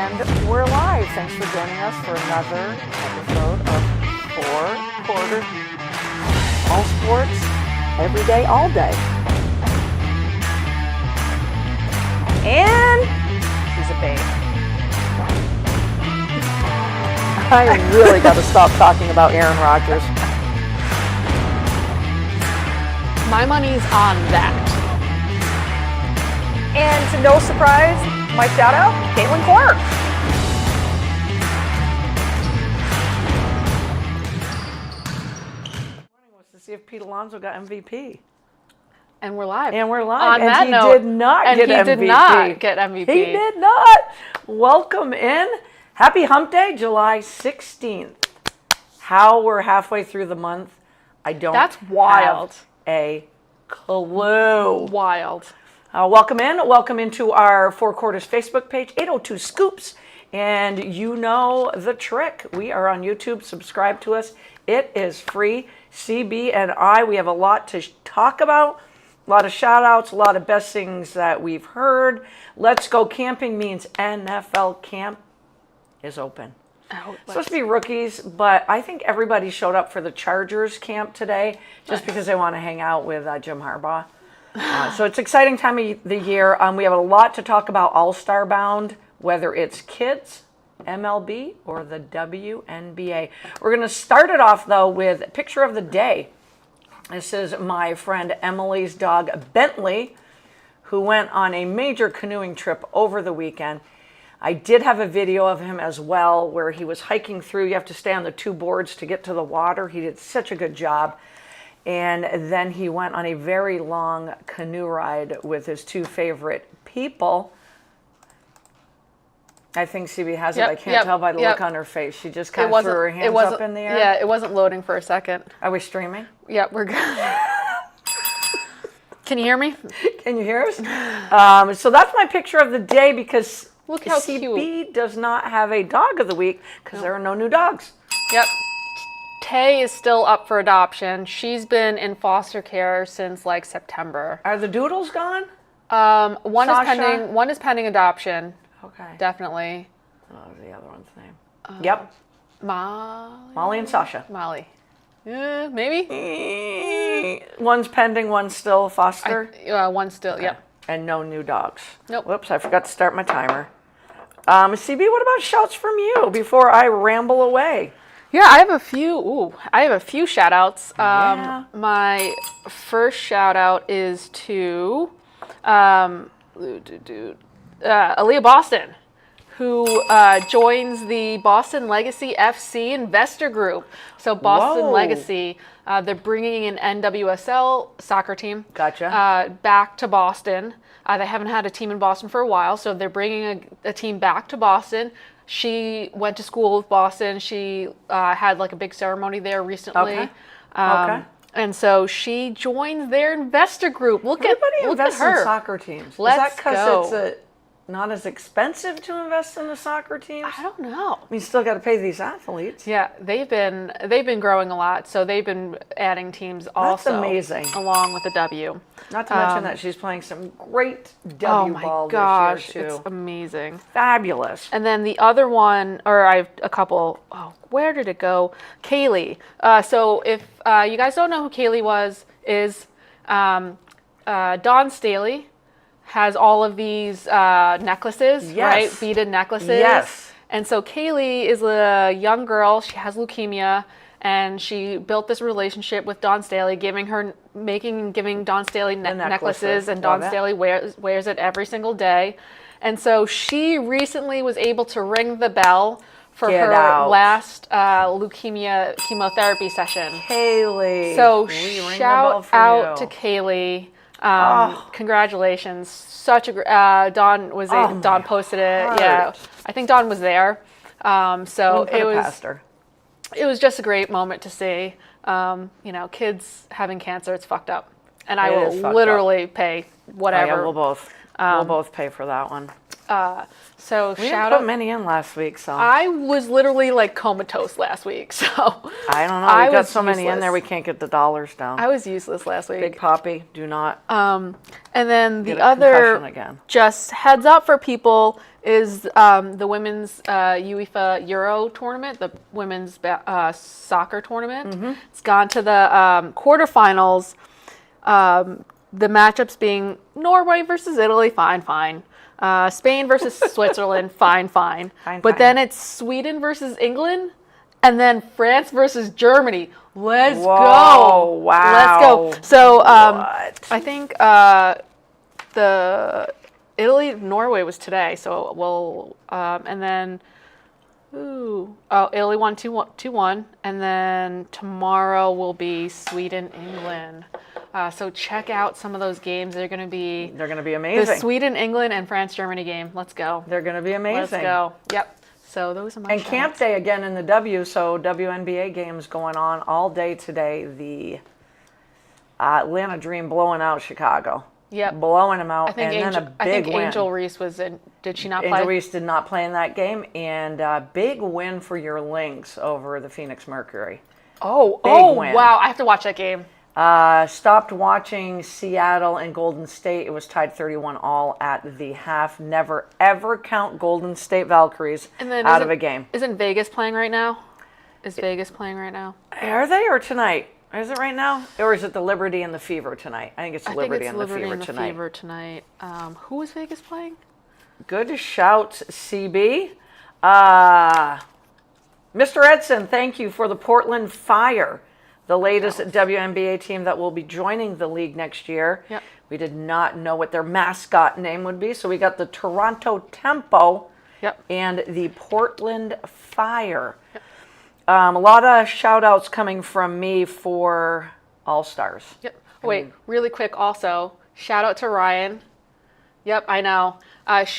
And we're live. Thanks for joining us for another episode of 4 Quarters. All sports, every day, all day. And she's a babe. I really got to stop talking about Aaron Rodgers. My money's on that. And to no surprise, my shout out, Caitlin Clark. Was to see if Pete Alonso got MVP. And we're live. And we're live. On that he note, did not get MVP. He did not get MVP. He did not. Welcome in. Happy Hump Day, July 16th. How we're halfway through the month, I don't That's wild. have a clue. Wild. Welcome in. Welcome into our 4 Quarters Facebook page, 802 Scoops. And you know the trick. We are on YouTube. Subscribe to us. It is free. CB and I, we have a lot to talk about. A lot of shout outs, a lot of best things that we've heard. Let's Go Camping means NFL camp is open. Oh, Supposed to be rookies, but I think everybody showed up for the Chargers camp today just because they want to hang out with Jim Harbaugh. So it's an exciting time of the year. We have a lot to talk about All-Star Bound, whether it's kids, MLB, or the WNBA. We're going to start it off, though, with a picture of the day. This is my friend Emily's dog, Bentley, who went on a major canoeing trip over the weekend. I did have a video of him as well where he was hiking through. You have to stay on the 2 boards to get to the water. He did such a good job. And then he went on a very long canoe ride with his 2 favorite people. I think CB has it. I can't tell by the look on her face. She just kind of threw her hands up in the air. Yeah, it wasn't loading for a second. Are we streaming? Yeah, we're good. Can you hear me? Can you hear us? So that's my picture of the day because Look how CB cute. does not have a dog of the week because there are no new dogs. Yep. Tay is still up for adoption. She's been in foster care since like September. Are the doodles gone? One Sasha? is pending adoption. Okay. Definitely. What was the other one's name? Yep. Molly and Sasha. Molly. Maybe. One's pending, one's still foster. One still. Okay. Yep. And no new dogs. Nope. Whoops, I forgot to start my timer. CB, what about shouts from you before I ramble away? Yeah, I have a few. I have a few shout outs. Yeah. My first shout out is to Aaliyah Boston, who joins the Boston Legacy FC investor group. So Boston Legacy, they're bringing an NWSL soccer team. Gotcha. Back to Boston. They haven't had a team in Boston for a while, so they're bringing a team back to Boston. She went to school with Boston. She had like a big ceremony there recently. Okay. Okay. And so she joins their investor group. Look at her. In soccer teams. Let's Is that go. because it's not as expensive to invest in the soccer teams? I don't know. You still got to pay these athletes. Yeah, they've been growing a lot, so they've been adding teams also. That's amazing. Along with the W. Not to mention that she's playing some great Oh ball my gosh, this year too. it's amazing. Fabulous. And then the other one, or I have a couple. Oh, where did it go? Kaylee. So if you guys don't know who Kaylee is Dawn Staley has all of these necklaces, right? Beaded necklaces. Yes. And so Kaylee is a young girl. She has leukemia, and she built this relationship with Dawn Staley, giving Dawn Staley necklaces, and Dawn Staley wears it every single day. And so she recently was able to ring the bell for her last leukemia chemotherapy session. Kaylee. So shout out to Kaylee. Congratulations. Such a Dawn posted it. Yeah. I think Dawn was there. So it was just a great moment to see. Kids having cancer, it's fucked up. And I will literally pay whatever. Oh, yeah, we'll both pay for that one. So We shout didn't put out. many in last week, so I was literally like comatose last week, so I don't know. I We got was so many in useless. there, we can't get the dollars down. I was useless last week. Big Poppy, do not And then get the a concussion other, again. just heads up for people, is the women's UEFA Euro tournament, the women's soccer tournament. It's gone to the quarterfinals. The matchups being Norway versus Italy, fine. Spain versus Switzerland, fine. Fine, But fine. then it's Sweden versus England, and then France versus Germany. Let's Whoa, go! wow. Let's go! So What? I think the Italy Norway was today. So we'll and then Italy won 2-1, and then tomorrow will be Sweden England. So check out some of those games. They're going to be They're the amazing. Sweden England and France Germany game. Let's go. They're going to be amazing. Let's go. Yep. So those are my And shout camp outs. day again in the W, so WNBA games going on all day today. The Atlanta Dream blowing out Chicago. Yep. Blowing them out, I think and Angel, then a big win. Angel Reese was in. Did she not play? Angel Reese did not play in that game, and big win for your Lynx over the Phoenix Mercury. Oh, win. wow! I have to watch that game. Stopped watching Seattle and Golden State. It was tied 31-all at the half. Never, ever count Golden State Valkyries And then out of a game. Isn't Vegas playing right now? Is Vegas playing right now? Are they, or tonight? Is it right now? Or is it the Liberty and the Fever tonight? I think it's Liberty and the Fever tonight. Fever tonight. Who is Vegas playing? Good shout, CB. Mr. Edson, thank you for the Portland Fire, the latest WNBA team that will be joining the league next year. Yep. We did not know what their mascot name would be, so we got the Toronto Tempo Yep. and the Portland Fire. Yep. A lot of shout outs coming from me for All-Stars. Yep. Wait, really quick also, shout out to Ryan. Yep, I know.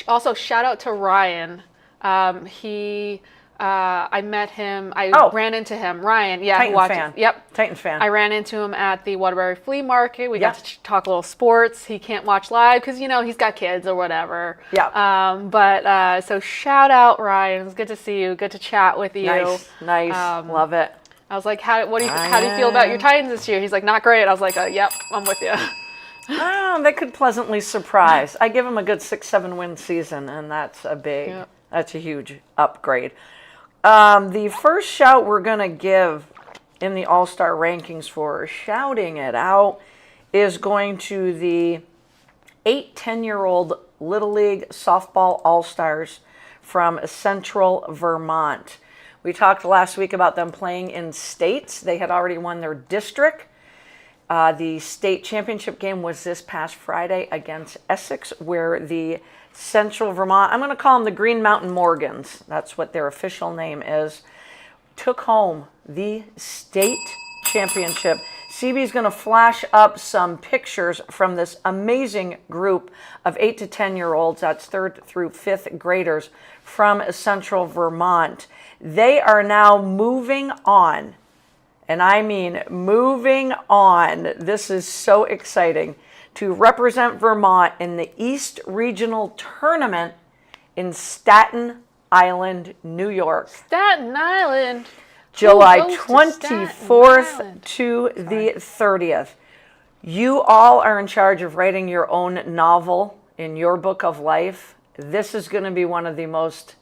Also, shout out to Ryan. I met him. I ran into him. Ryan, yeah. Titan fan. Yep. Titans fan. I ran into him at the Waterbury Flea Market. We got to talk a little sports. He can't watch live because, he's got kids or whatever. Yeah. So shout out, Ryan. It's good to see you. Good to chat with you. Nice. Love it. I was like, how do you feel about your Titans this year? He's like, not great. I was like, yep, I'm with you. They could pleasantly surprise. I give them a good 6-7 win season, and that's a huge upgrade. The first shout we're going to give in the All-Star rankings for shouting it out is going to the 8-10-year-old Little League Softball All-Stars from Central Vermont. We talked last week about them playing in states. They had already won their district. The state championship game was this past Friday against Essex, where the Central Vermont, I'm going to call them the Green Mountain Morgans, that's what their official name is, took home the state championship. CB is going to flash up some pictures from this amazing group of 8 to 10-year-olds, that's 3rd through 5th graders from Central Vermont. They are now moving on. And I mean moving on. This is so exciting to represent Vermont in the East Regional Tournament in Staten Island, New York. Staten Island. July Who goes to 24th Staten Island? to the 30th. You all are in charge of writing your own novel in your book of life. This is going to be one of the most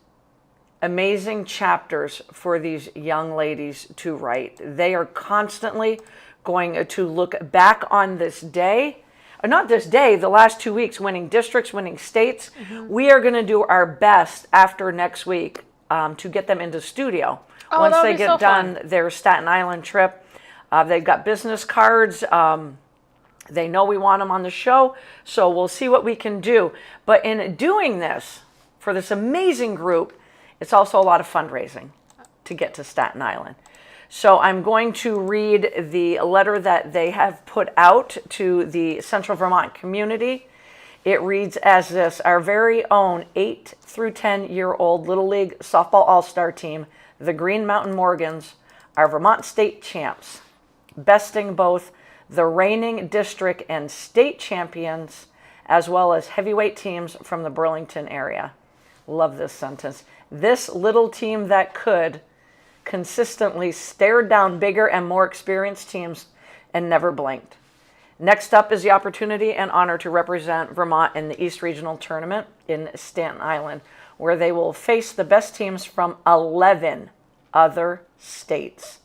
amazing chapters for these young ladies to write. They are constantly going to look back on this day, or not this day, the last 2 weeks, winning districts, winning states. We are going to do our best after next week to get them into studio. Once they get done their Staten Island trip, they've got business cards. They know we want them on the show, so we'll see what we can do. But in doing this, for this amazing group, it's also a lot of fundraising to get to Staten Island. So I'm going to read the letter that they have put out to the Central Vermont community. It reads as this: our very own 8 through 10-year-old Little League Softball All-Star team, the Green Mountain Morgans, are Vermont state champs, besting both the reigning district and state champions, as well as heavyweight teams from the Burlington area. Love this sentence. This little team that could consistently stared down bigger and more experienced teams and never blinked. Next up is the opportunity and honor to represent Vermont in the East Regional Tournament in Staten Island, where they will face the best teams from 11 other states.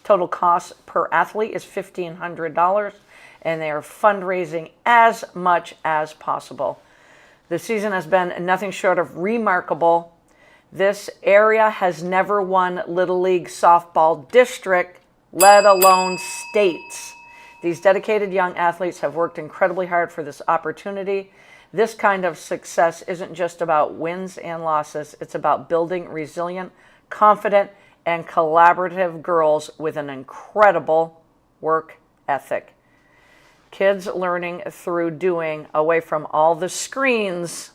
Total cost per athlete is $1,500, and they are fundraising as much as possible. The season has been nothing short of remarkable. This area has never won Little League softball district, let alone states. These dedicated young athletes have worked incredibly hard for this opportunity. This kind of success isn't just about wins and losses. It's about building resilient, confident, and collaborative girls with an incredible work ethic. Kids learning through doing, away from all the screens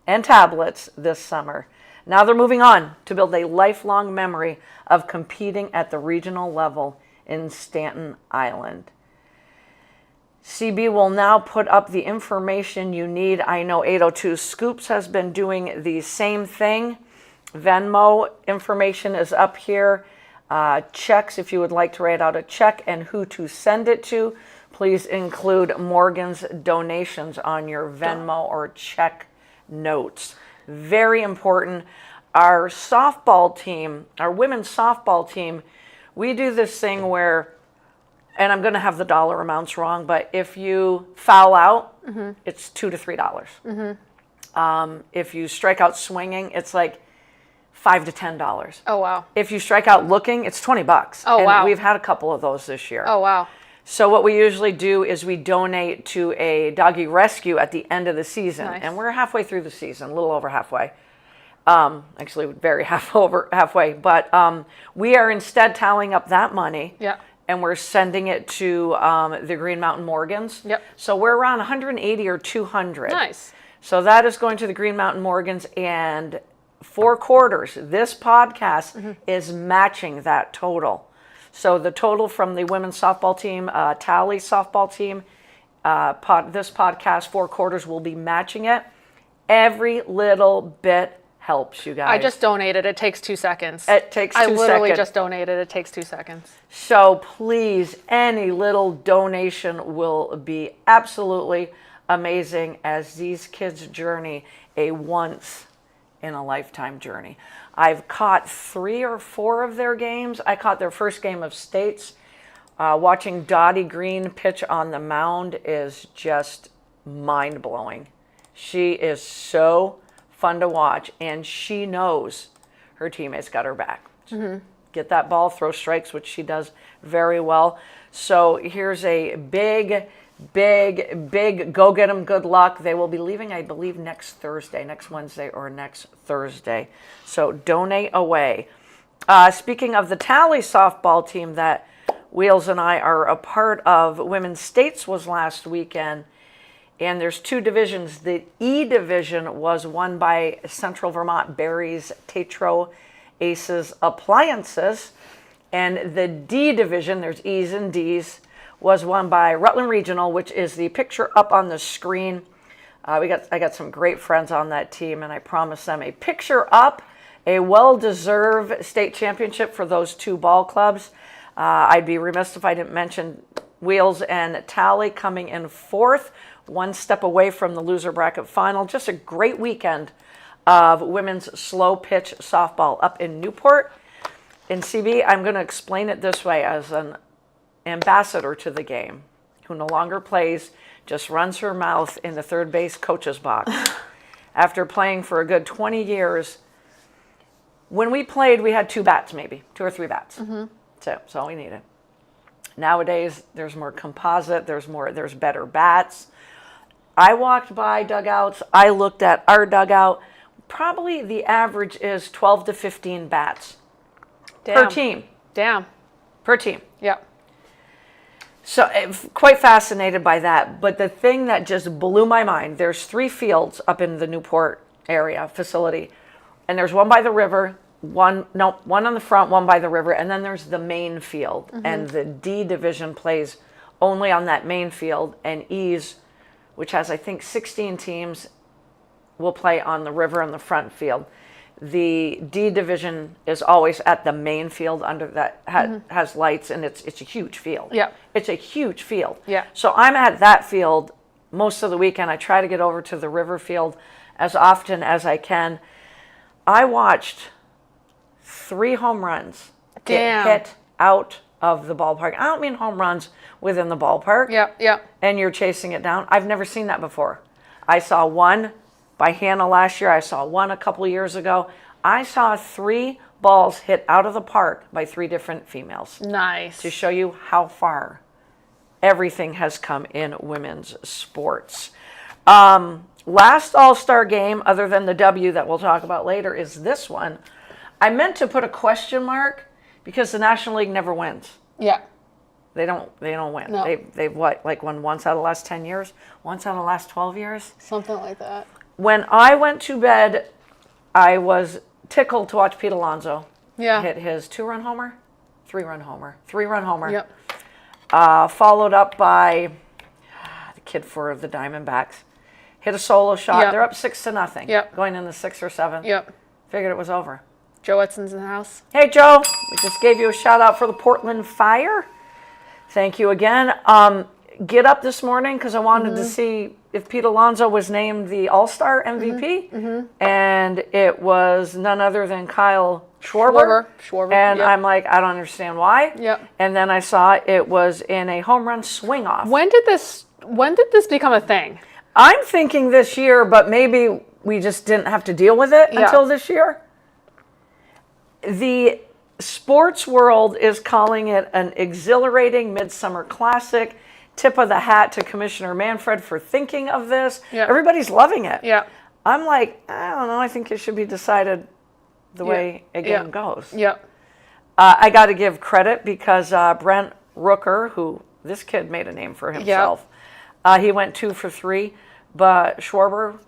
and tablets this summer. Now they're moving on to build a lifelong memory of competing at the regional level in Staten Island. CB will now put up the information you need. I know 802 Scoops has been doing the same thing. Venmo information is up here. Checks, if you would like to write out a check and who to send it to, please include Morgan's donations on your Venmo or check notes. Very important. Our softball team, our women's softball team, we do this thing where, and I'm going to have the dollar amounts wrong, but if you foul out, it's $2 to $3. If you strike out swinging, it's like $5 to $10. Oh, wow. If you strike out looking, it's $20. Oh, and wow. We've had a couple of those this year. Oh, wow. So what we usually do is we donate to a doggy rescue at the end of the season. Nice. And we're halfway through the season, a little over halfway. Actually, very halfway. But we are instead tallying up that money. Yeah. And we're sending it to the Green Mountain Morgans. Yep. So we're around 180 or 200. Nice. So that is going to the Green Mountain Morgans, and 4 quarters. This podcast is matching that total. So the total from the women's softball team, Tally softball team, this podcast, 4 quarters, will be matching it. Every little bit helps, you guys. I just donated. It takes 2 seconds. It takes 2 seconds. I literally just donated. It takes 2 seconds. So please, any little donation will be absolutely amazing as these kids journey a once in a lifetime journey. I've caught 3 or 4 of their games. I caught their first game of states. Watching Dottie Green pitch on the mound is just mind-blowing. She is so fun to watch, and she knows her teammates got her back. Get that ball, throw strikes, which she does very well. So here's a big go get them, good luck. They will be leaving, I believe, next Wednesday or next Thursday. So donate away. Speaking of the Tally softball team that Wheels and I are a part of, Women's States was last weekend, and there's 2 divisions. The E division was won by Central Vermont Berries Tetro Aces Appliances, and the D division, there's E's and D's, was won by Rutland Regional, which is the picture up on the screen. I got some great friends on that team, and I promised them a picture up, a well-deserved state championship for those 2 ball clubs. I'd be remiss if I didn't mention Wheels and Tally coming in 4th, 1 step away from the loser bracket final. Just a great weekend of women's slow pitch softball up in Newport. In CB, I'm going to explain it this way as an ambassador to the game, who no longer plays, just runs her mouth in the third base coach's box. After playing for a good 20 years, when we played, we had 2 bats, maybe 2 or 3 bats. That's all we needed. Nowadays, there's more composite, there's better bats. I walked by dugouts, I looked at our dugout. Probably the average is 12 to 15 bats per team. Per team. Yep. So quite fascinated by that. But the thing that just blew my mind, there's 3 fields up in the Newport area facility. And there's one by the river, one on the front, one by the river, and then there's the main field. And the D division plays only on that main field, and E's, which has I think 16 teams, will play on the river in the front field. The D division is always at the main field under that has lights, and it's a huge field. Yeah. It's a huge field. Yeah. So I'm at that field most of the weekend. I try to get over to the river field as often as I can. I watched 3 home runs get hit out of the ballpark. I don't mean home runs within the ballpark. Yeah. And you're chasing it down. I've never seen that before. I saw one by Hannah last year. I saw one a couple of years ago. I saw 3 balls hit out of the park by 3 different females. Nice. To show you how far everything has come in women's sports. Last All-Star game, other than the W that we'll talk about later, is this one. I meant to put a question mark because the National League never wins. Yeah. They don't win. No. They've won once out of the last 10 years, once out of the last 12 years. Something like that. When I went to bed, I was tickled to watch Pete Alonso hit his 2-run homer, 3-run homer. Yep. Followed up by the kid for the Diamondbacks. Hit a solo shot. Yep. They're up 6-0. Yep. Going in the 6th or 7th. Yep. Figured it was over. Joe Edson's in the house. Hey, Joe. We just gave you a shout out for the Portland Fire. Thank you again. Get up this morning because I wanted to see if Pete Alonso was named the All-Star MVP. And it was none other than Kyle Schwarber. And I'm like, I don't understand why. Yep. And then I saw it was in a home run swing off. When did this become a thing? I'm thinking this year, but maybe we just didn't have to deal with it until this year. The sports world is calling it an exhilarating midsummer classic. Tip of the hat to Commissioner Manfred for thinking of this. Yeah. Everybody's loving it. Yeah. I'm like, I don't know. I think it should be decided the way a game goes. Yep. I got to give credit because Brent Rooker, who this kid made a name for himself, he went 2 for 3, but Schwarber,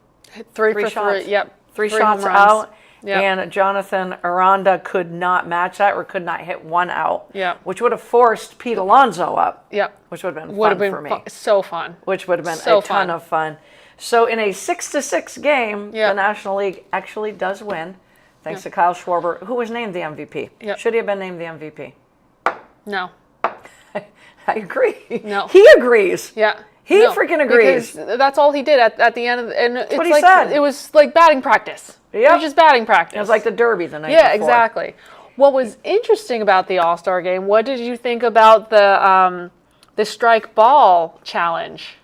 3 for shots. 3. Yep. 3 home shots runs. out. Yep. And Jonathan Aranda could not match that or could not hit 1 out. Yep. Which would have forced Pete Alonso up. Yep. Which would have been fun for me. So fun. Which would have been So a ton of fun. So in a 6-6 game, Yep. the National League actually does win, thanks to Kyle Schwarber, who was named the MVP. Yep. Should he have been named the MVP? No. I agree. No. He agrees. Yeah. He freaking agrees. Because that's all he did at the end of the, and it's what he like said. it was like batting practice. Yep. It was just batting practice. It was like the Derby the night Yeah, before. exactly. What was interesting about the All-Star game, what did you think about the strike ball challenge?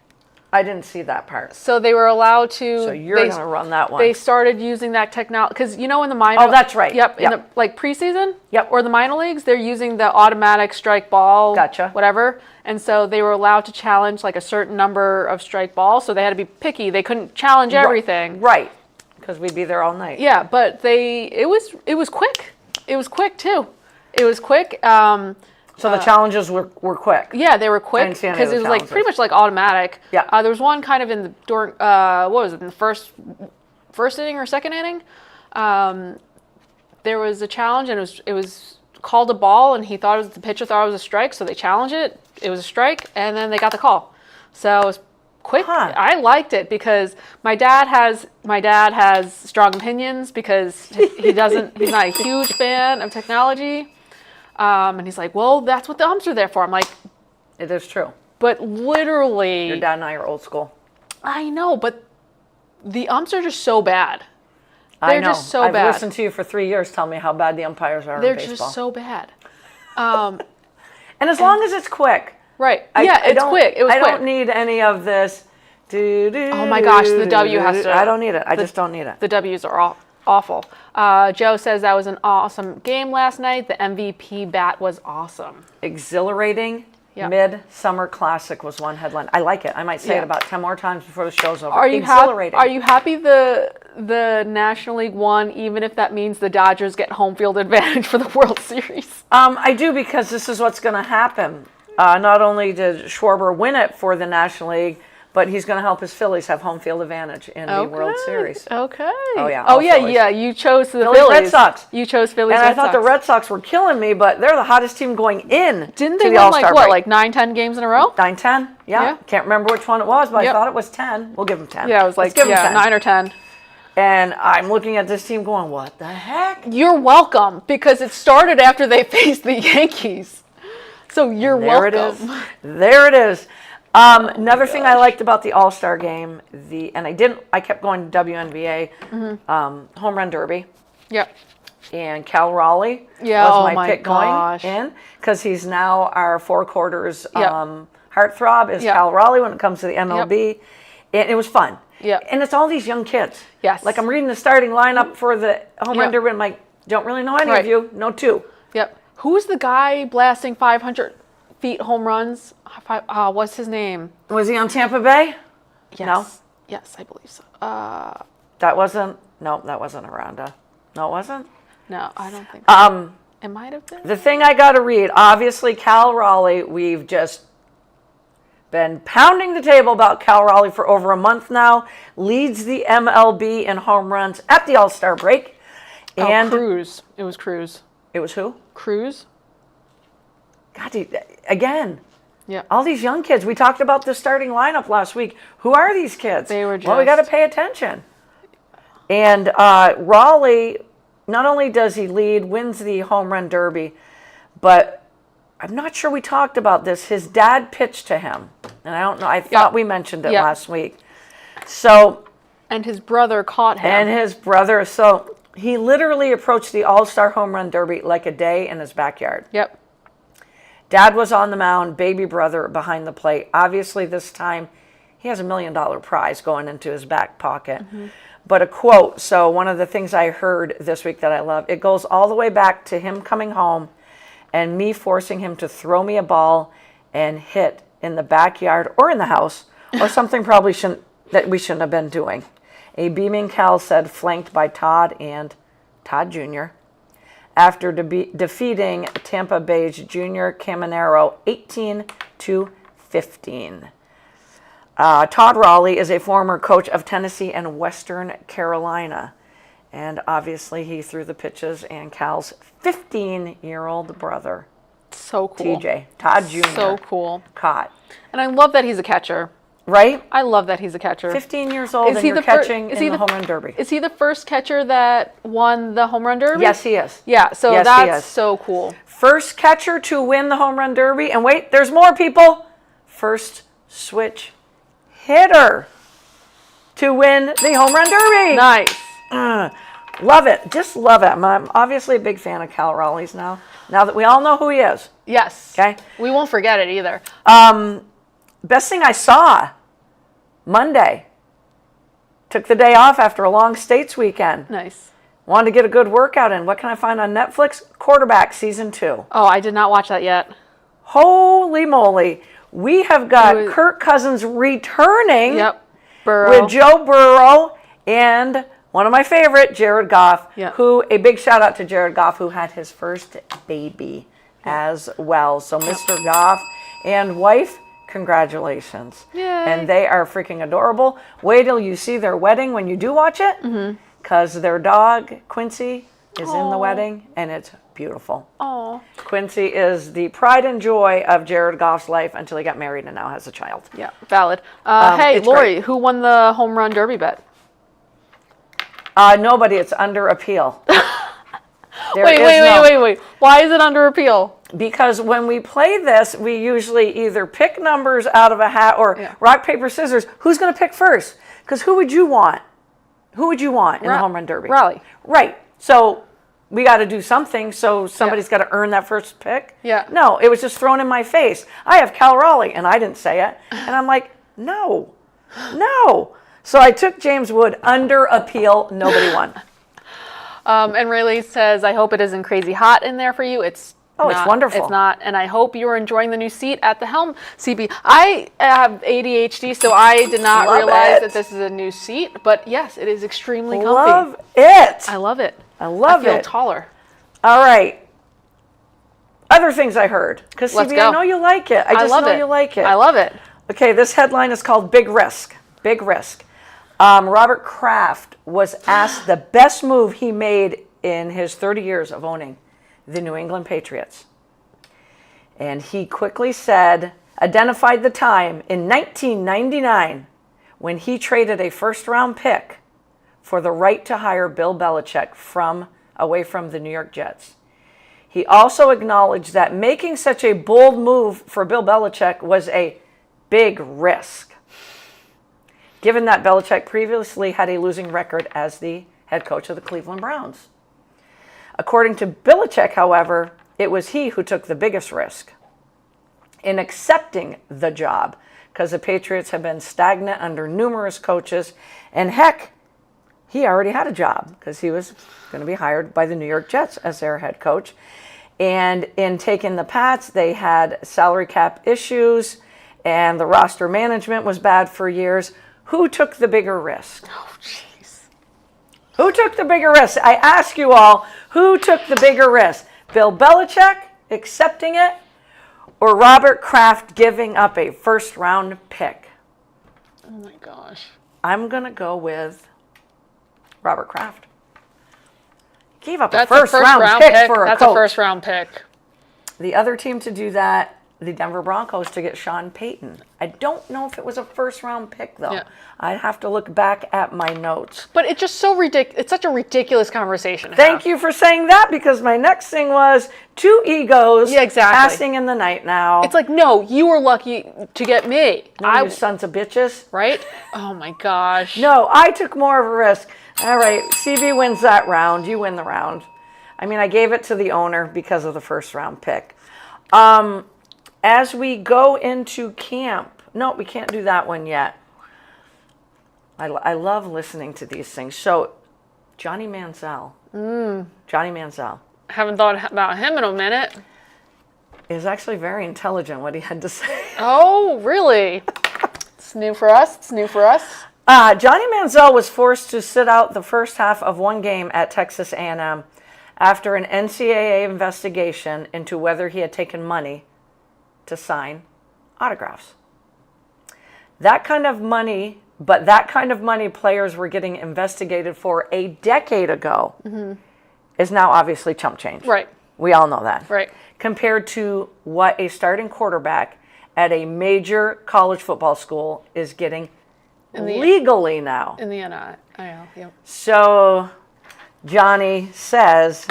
I didn't see that part. So they were allowed to. So you're going to run that one. They started using that technology because in the minor. Oh, that's right. Yep. In the preseason. Yep. Or the minor leagues, they're using the automatic strike ball. Gotcha. Whatever. And so they were allowed to challenge like a certain number of strike balls. So they had to be picky. They couldn't challenge everything. Right. Because we'd be there all night. Yeah, but it was quick. It was quick too. It was quick. So the challenges were quick. Yeah, they were quick because it was like pretty much like automatic. Yeah. There was one kind of in the during what was it in the first inning or second inning? There was a challenge and it was called a ball and the pitcher thought it was a strike, so they challenged it. It was a strike, and then they got the call. So it was quick. Huh. I liked it because my dad has strong opinions because he's not a huge fan of technology. And he's like, well, that's what the umps are there for. I'm like, It is true. but literally, Your dad and I are old school. I know, but the umps are just so bad. I They're know. just so I've bad. listened to you for 3 years tell me how bad the umpires are They're in baseball. just so bad. And as long as it's quick. Right. I It's quick. It was I quick. don't need any of this. Oh my gosh, the W has to. I don't need it. I just don't need it. The W's are awful. Joe says that was an awesome game last night. The MVP bat was awesome. Exhilarating. Yep. Mid-summer classic was one headline. I like it. I might say it about 10 more times before the show's over. Are you Exhilarating. Are you happy the National League won, even if that means the Dodgers get home field advantage for the World Series? I do, because this is what's going to happen. Not only did Schwarber win it for the National League, but he's going to help his Phillies have home field advantage in the World Series. Okay. Oh, yeah. Oh, all yeah, Phillies. yeah. You chose the Phillies, Phillies. Red Sox. You chose Phillies. And Red I thought Sox. the Red Sox were killing me, but they're the hottest team going in Didn't to they the win All-Star like what, break. like 9-10 games in a row? 9-10? Yeah. Yeah. Can't remember which one it was, but Yep. I thought it was 10. We'll give them 10. Yeah, it was like Let's give them 10. 9 or 10. And I'm looking at this team going, what the heck? You're welcome, because it started after they faced the Yankees. So you're welcome. There it is. Another thing I liked about the All-Star game, I kept going to WNBA, Home Run Derby. Yep. And Cal Raleigh was my pick going in, because he's now our 4 quarters heartthrob is Cal Raleigh when it comes to the MLB. Yep. And it was fun. Yeah. And it's all these young kids. Yes. Like I'm reading the starting lineup for the Home Run Derby, and I'm like, don't really know any of you. No 2. Yep. Who's the guy blasting 500 feet home runs? What's his name? Was he on Tampa Bay? Yes. No? Yes, I believe so. That wasn't Aranda. No, it wasn't? No, I don't think so. It might have been. The thing I got to read, obviously, Cal Raleigh, we've just been pounding the table about Cal Raleigh for over a month now, leads the MLB in home runs at the All-Star break. And Cruz. It was Cruz. It was who? Cruz. God, again. Yeah. All these young kids. We talked about the starting lineup last week. Who are these kids? They were just... Well, we got to pay attention. And Raleigh, not only does he wins the Home Run Derby, but I'm not sure we talked about this. His dad pitched to him. And I don't know. I thought we mentioned it last week. So... And his brother caught him. So he literally approached the All-Star Home Run Derby like a day in his backyard. Yep. Dad was on the mound, baby brother behind the plate. Obviously, this time, he has $1 million prize going into his back pocket. Mm-hmm. But a quote, so one of the things I heard this week that I love, it goes all the way back to him coming home and me forcing him to throw me a ball and hit in the backyard or in the house, or something probably we shouldn't have been doing. A beaming Cal said, flanked by Todd Jr., after defeating Tampa Bay's Junior Caminero 18-15. Todd Raleigh is a former coach of Tennessee and Western Carolina. And obviously he threw the pitches, and Cal's 15-year-old brother. So cool. TJ, Todd Jr. So cool. Caught. And I love that he's a catcher. Right? I love that he's a catcher. 15 years old and you're catching in the Home Run Derby. Is he the first catcher that won the Home Run Derby? Yes, he is. Yeah, so that's so cool. First catcher to win the Home Run Derby. And wait, there's more people. First switch hitter to win the Home Run Derby. Nice. Love it. Just love it. I'm obviously a big fan of Cal Raleigh's now that we all know who he is. Yes. Okay. We won't forget it either. Best thing I saw Monday. Took the day off after a long States weekend. Nice. Wanted to get a good workout in. What can I find on Netflix? Quarterback Season 2. Oh, I did not watch that yet. Holy moly. We have got Kirk Cousins returning. Yep. Burrow. With Joe Burrow and one of my favorite, Jared Goff, who, a big shout out to Jared Goff, who had his first baby as well. So Mr. Goff and wife, congratulations. Yay. And they are freaking adorable. Wait till you see their wedding when you do watch it, because their dog, Quincy, is in the wedding, and it's beautiful. Aww. Quincy is the pride and joy of Jared Goff's life until he got married and now has a child. Yeah, valid. Hey, Lori, who won the Home Run Derby bet? Nobody. It's under appeal. Wait. Why is it under appeal? Because when we play this, we usually either pick numbers out of a hat or rock, paper, scissors. Who's going to pick first? Because who would you want? Who would you want in the Home Run Derby? Raleigh. Right. So we got to do something. So somebody's got to earn that first pick. Yeah. No, it was just thrown in my face. I have Cal Raleigh, and I didn't say it. And I'm like, no. So I took James Wood under appeal. Nobody won. And Rayleigh says, I hope it isn't crazy hot in there for you. It's wonderful. It's not. And I hope you're enjoying the new seat at the helm, CB. I have ADHD, so I did not realize that this is a new seat. But yes, it is extremely comfy. Love it. I love it. I feel taller. All right. Other things I heard. Because CB, go. I know you like it. I just know you like it. I love it. Okay, this headline is called Big Risk. Big Risk. Robert Kraft was asked the best move he made in his 30 years of owning the New England Patriots. And he quickly identified the time in 1999 when he traded a first-round pick for the right to hire Bill Belichick away from the New York Jets. He also acknowledged that making such a bold move for Bill Belichick was a big risk, given that Belichick previously had a losing record as the head coach of the Cleveland Browns. According to Belichick, however, it was he who took the biggest risk in accepting the job, because the Patriots have been stagnant under numerous coaches, and heck, he already had a job because he was going to be hired by the New York Jets as their head coach. And in taking the Pats, they had salary cap issues, and the roster management was bad for years. Who took the bigger risk? Oh, jeez. Who took the bigger risk? I ask you all, who took the bigger risk? Bill Belichick accepting it, or Robert Kraft giving up a first-round pick? Oh, my gosh. I'm going to go with Robert Kraft. Gave up a first-round pick for a coach. That's a first-round pick. The other team to do that, the Denver Broncos, to get Sean Payton. I don't know if it was a first-round pick, though. Yeah. I'd have to look back at my notes. But it's just so ridiculous. It's such a ridiculous conversation. Thank you for saying that, because my next thing was two egos passing in the night now. It's like, no, you were lucky to get me. No, you sons of bitches. Right? Oh, my gosh. No, I took more of a risk. All right, CB wins that round. You win the round. I mean, I gave it to the owner because of the first-round pick. As we go into camp, no, we can't do that one yet. I love listening to these things. So, Johnny Manziel. Johnny Manziel. Haven't thought about him in a minute. Is actually very intelligent, what he had to say. Oh, really? It's new for us. It's new for us. Johnny Manziel was forced to sit out the first half of one game at Texas A&M after an NCAA investigation into whether he had taken money to sign autographs. That kind of money players were getting investigated for a decade ago is now obviously chump change. Right. We all know that. Right. Compared to what a starting quarterback at a major college football school is getting legally now. In the NIL, yep. So Johnny says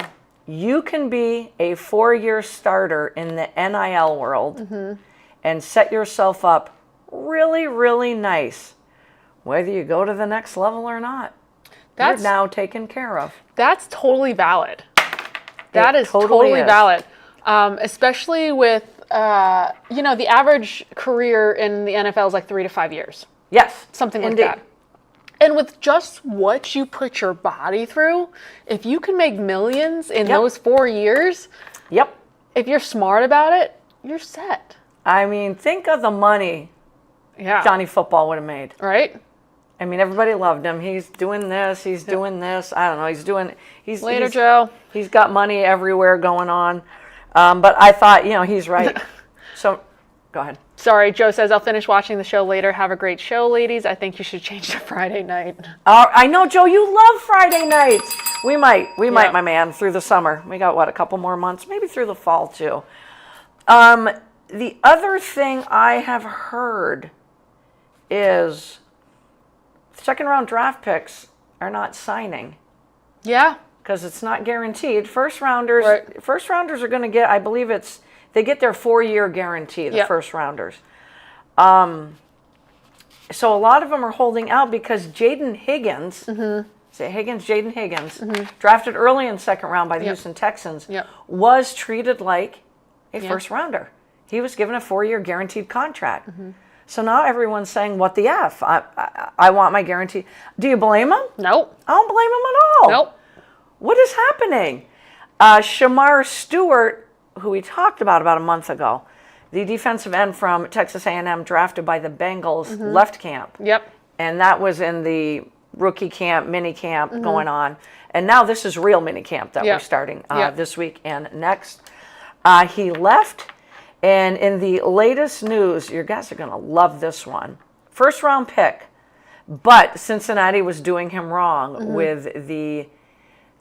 you can be a 4-year starter in the NIL world and set yourself up really, really nice, whether you go to the next level or not. You're now taken care of. That's totally valid. That is totally valid. Especially with, the average career in the NFL is like 3 to 5 years. Yes. Something like that. And with just what you put your body through, if you can make millions in those 4 years, if you're smart about it, you're set. I mean, think of the money Johnny Football would have made. Right? I mean, everybody loved him. He's doing this. He's doing this. I don't know. He's Joe. He's got money everywhere going on. But I thought, he's right. So, go ahead. Sorry, Joe says, I'll finish watching the show later. Have a great show, ladies. I think you should change to Friday night. I know, Joe, you love Friday nights. We might, my man, through the summer. We got, a couple more months? Maybe through the fall, too. The other thing I have heard is second-round draft picks are not signing. Yeah. Because it's not guaranteed. First-rounders are going to get, I believe they get their 4-year guarantee, the first-rounders. So a lot of them are holding out because Jaden Higgins, Jaden Higgins, drafted early in the second round by the Houston Texans, was treated like a first-rounder. He was given a 4-year guaranteed contract. So now everyone's saying, what the F? I want my guarantee. Do you blame him? Nope. I don't blame him at all. Nope. What is happening? Shamar Stewart, who we talked about a month ago, the defensive end from Texas A&M drafted by the Bengals, left camp. Yep. And that was in the rookie camp, mini camp going on. And now this is real mini camp that we're starting this week and next. He left. And in the latest news, you guys are going to love this one. First round pick, but Cincinnati was doing him wrong with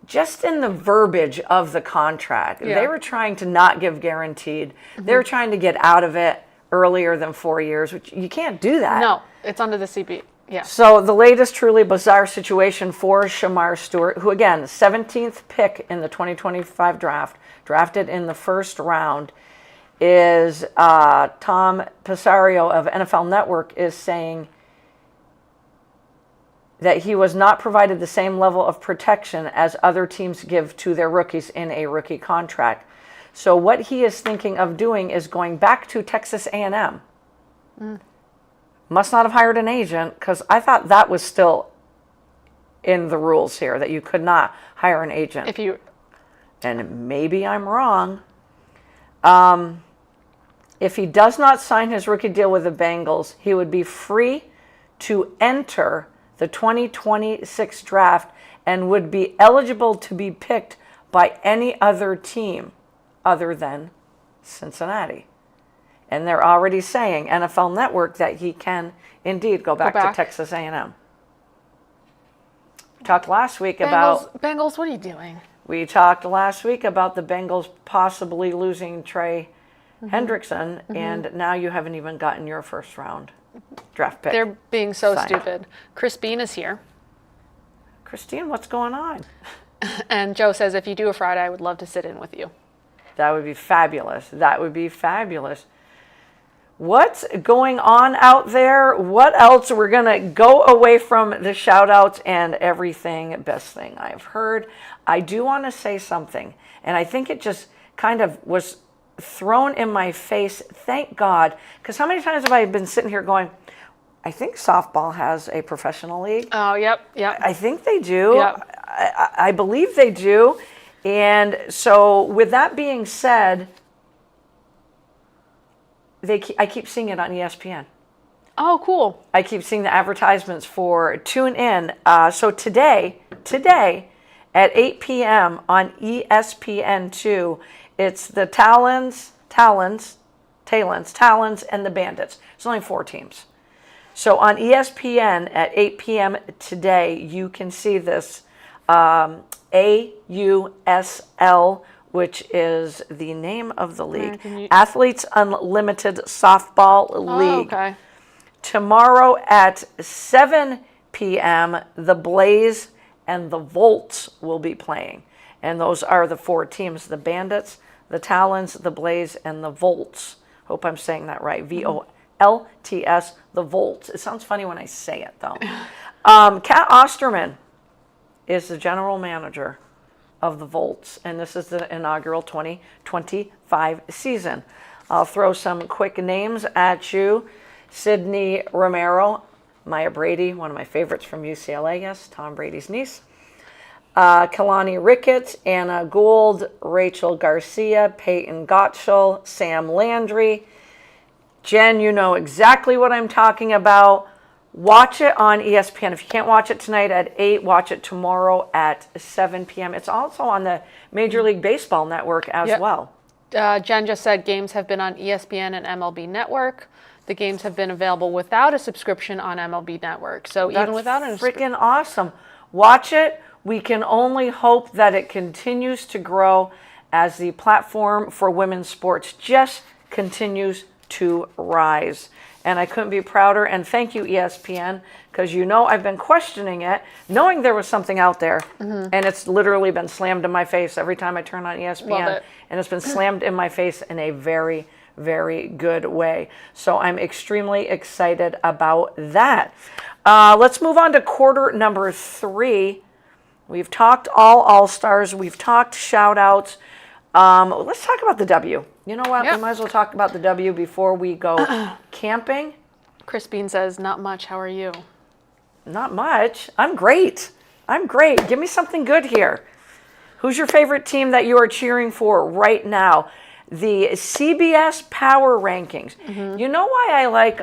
just in the verbiage of the contract. They were trying to not give guaranteed. They were trying to get out of it earlier than 4 years, which you can't do that. No, it's under the CB. Yeah. So the latest truly bizarre situation for Shamar Stewart, who again, 17th pick in the 2025 draft, drafted in the first round, is Tom Pisario of NFL Network is saying that he was not provided the same level of protection as other teams give to their rookies in a rookie contract. So what he is thinking of doing is going back to Texas A&M. Must not have hired an agent, because I thought that was still in the rules here, that you could not hire an agent. And maybe I'm wrong. If he does not sign his rookie deal with the Bengals, he would be free to enter the 2026 draft and would be eligible to be picked by any other team other than Cincinnati. And they're already saying, NFL Network, that he can indeed go back to Texas A&M. We talked last week about... Bengals, what are you doing? We talked last week about the Bengals possibly losing Trey Hendrickson, and now you haven't even gotten your first round draft pick. They're being so stupid. Chris Bean is here. Christine, what's going on? And Joe says, if you do a Friday, I would love to sit in with you. That would be fabulous. That would be fabulous. What's going on out there? What else? We're going to go away from the shout outs and everything. Best thing I've heard. I do want to say something, and I think it just kind of was thrown in my face. Thank God. Because how many times have I been sitting here going, I think softball has a professional league. Oh, yep. I think they do. Yep. I believe they do. And so with that being said, I keep seeing it on ESPN. Oh, cool. I keep seeing the advertisements for Tune In. So today at 8 p.m. on ESPN2, it's the Talons, and the Bandits. It's only 4 teams. So on ESPN at 8 p.m. today, you can see this AUSL, which is the name of the league, Athletes Unlimited Softball League. Oh, okay. Tomorrow at 7 p.m., the Blaze and the Volts will be playing. And those are the 4 teams, the Bandits, the Talons, the Blaze, and the Volts. Hope I'm saying that right. VOLTS, the Volts. It sounds funny when I say it, though. Kat Osterman is the general manager of the Volts, and this is the inaugural 2025 season. I'll throw some quick names at you. Sydney Romero, Maya Brady, one of my favorites from UCLA, yes, Tom Brady's niece. Kalani Ricketts, Anna Gould, Rachel Garcia, Peyton Gottschall, Sam Landry. Jen, you know exactly what I'm talking about. Watch it on ESPN. If you can't watch it tonight at 8, watch it tomorrow at 7 p.m. It's also on the Major League Baseball Network as well. Jen just said games have been on ESPN and MLB Network. The games have been available without a subscription on MLB Network. So even without a freaking awesome. Watch it. We can only hope that it continues to grow as the platform for women's sports just continues to rise. And I couldn't be prouder. And thank you, ESPN, because you know I've been questioning it, knowing there was something out there. And it's literally been slammed in my face every time I turn on ESPN. And it's been slammed in my face in a very, very good way. So I'm extremely excited about that. Let's move on to quarter number 3. We've talked All-Stars. We've talked shout-outs. Let's talk about the W. You know what? We might as well talk about the W before we go camping. Chris Bean says, not much. How are you? Not much. I'm great. Give me something good here. Who's your favorite team that you are cheering for right now? The CBS Power Rankings. You know why I like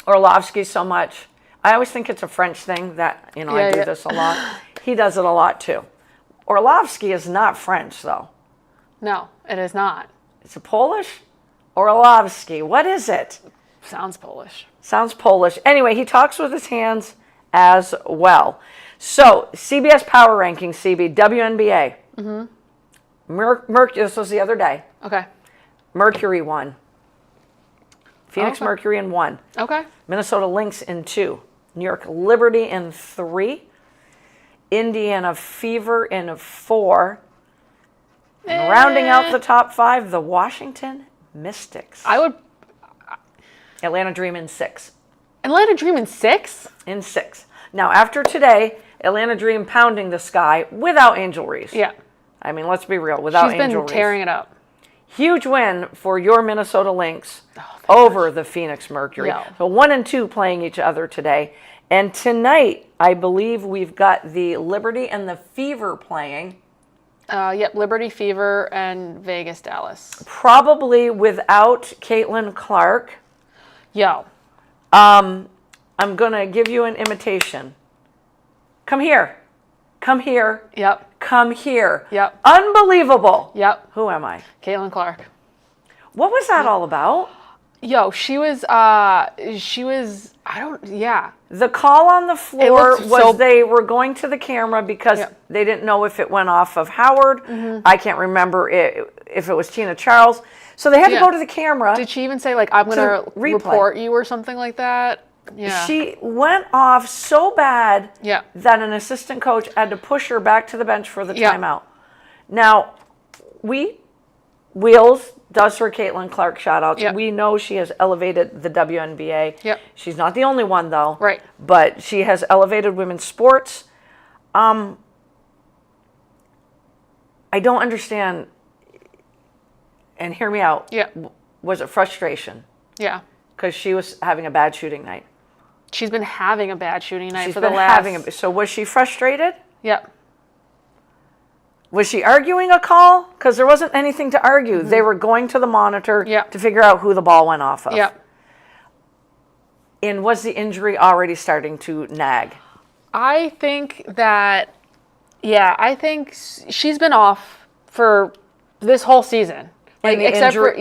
Orlovsky so much? I always think it's a French thing that, I do this a lot. He does it a lot too. Orlovsky is not French though. No, it is not. It's a Polish? Orlovsky. What is it? Sounds Polish. Anyway, he talks with his hands as well. So, CBS Power Rankings, CB, WNBA. This was the other day. Okay. Mercury won. Phoenix Mercury in 1. Okay. Minnesota Lynx in 2. New York Liberty in 3. Indiana Fever in 4. And rounding out the top 5, the Washington Mystics. Atlanta Dream in 6. Atlanta Dream in 6? In 6. Now, after today, Atlanta Dream pounding the sky without Angel Reese. Yeah. I mean, let's be real. Without Angel Reese. She's been tearing it up. Huge win for your Minnesota Lynx over the Phoenix Mercury. Yeah. So 1 and 2 playing each other today. And tonight, I believe we've got the Liberty and the Fever playing. Yep, Liberty Fever and Vegas Dallas. Probably without Caitlin Clark. Yo. I'm going to give you an imitation. Come here. Come here. Yep. Come here. Yep. Unbelievable. Yep. Who am I? Caitlin Clark. What was that all about? Yo, yeah. The call on the floor was so... they were going to the camera because they didn't know if it went off of Howard. I can't remember if it was Tina Charles. So they had to go to the camera. Did she even say, like, I'm going to report you or something like that? Yeah. She went off so bad that an assistant coach had to push her back to the bench for the timeout. Now, Wheels does her Caitlin Clark shout-outs. Yep. We know she has elevated the WNBA. Yep. She's not the only one, though. Right. But she has elevated women's sports. I don't understand, and hear me out. Yeah. Was it frustration? Yeah. Because she was having a bad shooting night. She's been having a bad shooting night for the last... So was she frustrated? Yep. Was she arguing a call? Because there wasn't anything to argue. They were going to the monitor to figure out who the ball went off of. Yep. And was the injury already starting to nag? I think that, I think she's been off for this whole season. Like, except for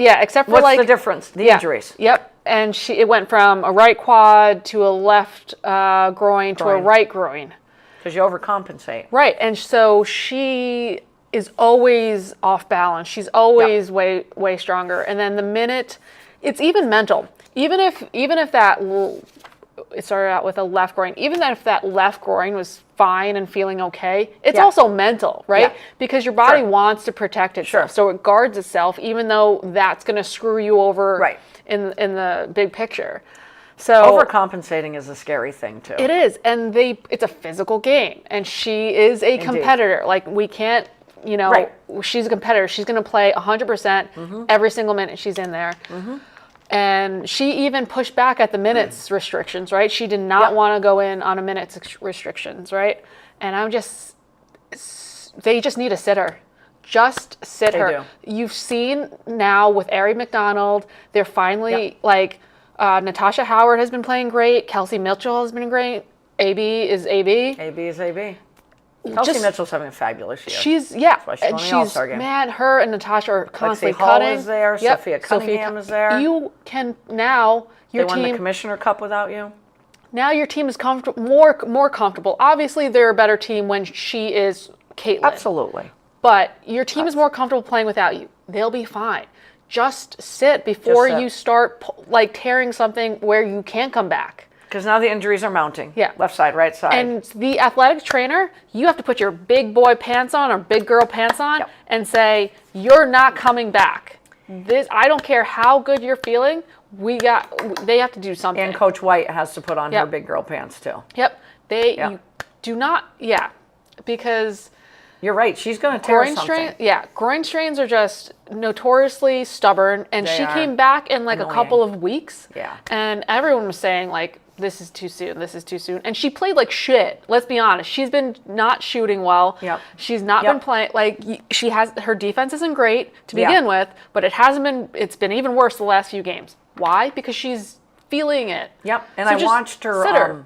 what's the difference? The injuries. Yep. And it went from a right quad to a left groin to a right groin. Because you overcompensate. Right. And so she is always off balance. She's always way stronger. And then the minute, it's even mental. Even if that, it started out with a left groin, even if that left groin was fine and feeling okay, it's also mental, right? Yeah. Because your body wants to protect itself. So it guards itself, even though that's going to screw you over in the big picture. So overcompensating is a scary thing too. It is, and it's a physical game, and she is a competitor. Like, we can't, she's a competitor. She's going to play 100% every single minute she's in there. And she even pushed back at the minutes restrictions, right? She did not want to go in on a minutes restrictions, right? And they just need to sit her. Just sit her. You've seen now with Ari McDonald, they're finally Natasha Howard has been playing great. Kelsey Mitchell has been great. AB is AB. AB is AB. Kelsey Mitchell's having a fabulous year. She's man, her and Natasha are constantly cutting. Hall is there. Sophia Cunningham is there. You can now they won the Commissioner Cup without you. Now your team is comfortable, more comfortable. Obviously, they're a better team when she is Caitlin. Absolutely. But your team is more comfortable playing without you. They'll be fine. Just sit before you start tearing something where you can't come back. Because now the injuries are mounting. Yeah. Left side, right side. And the athletic trainer, you have to put your big boy pants on or big girl pants on and say, you're not coming back. I don't care how good you're feeling. They have to do something. And Coach White has to put on her big girl pants too. Yep. You do not, because... You're right. She's going to tear something. Groin strains are just notoriously stubborn. And she came back in a couple of weeks. Yeah. And everyone was saying, this is too soon. This is too soon. And she played like shit. Let's be honest. She's been not shooting well. Yep. She's not been playing. Her defense isn't great to begin with, but it's been even worse the last few games. Why? Because she's feeling it. Yep. And I watched her.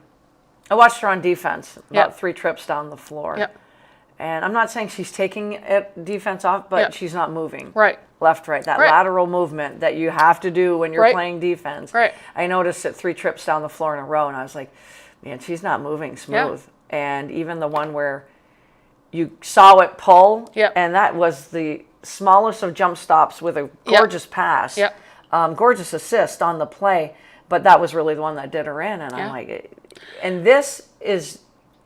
I watched her on defense about 3 trips down the floor. Yep. And I'm not saying she's taking defense off, but she's not moving. Right. Left, right. That lateral movement that you have to do when you're playing defense. Right. I noticed it 3 trips down the floor in a row, and I was like, man, she's not moving smooth. Yeah. And even the one where you saw it pull, and that was the smallest of jump stops with a gorgeous pass, gorgeous assist on the play. but that was really the one that did her in. And I'm like, and this is,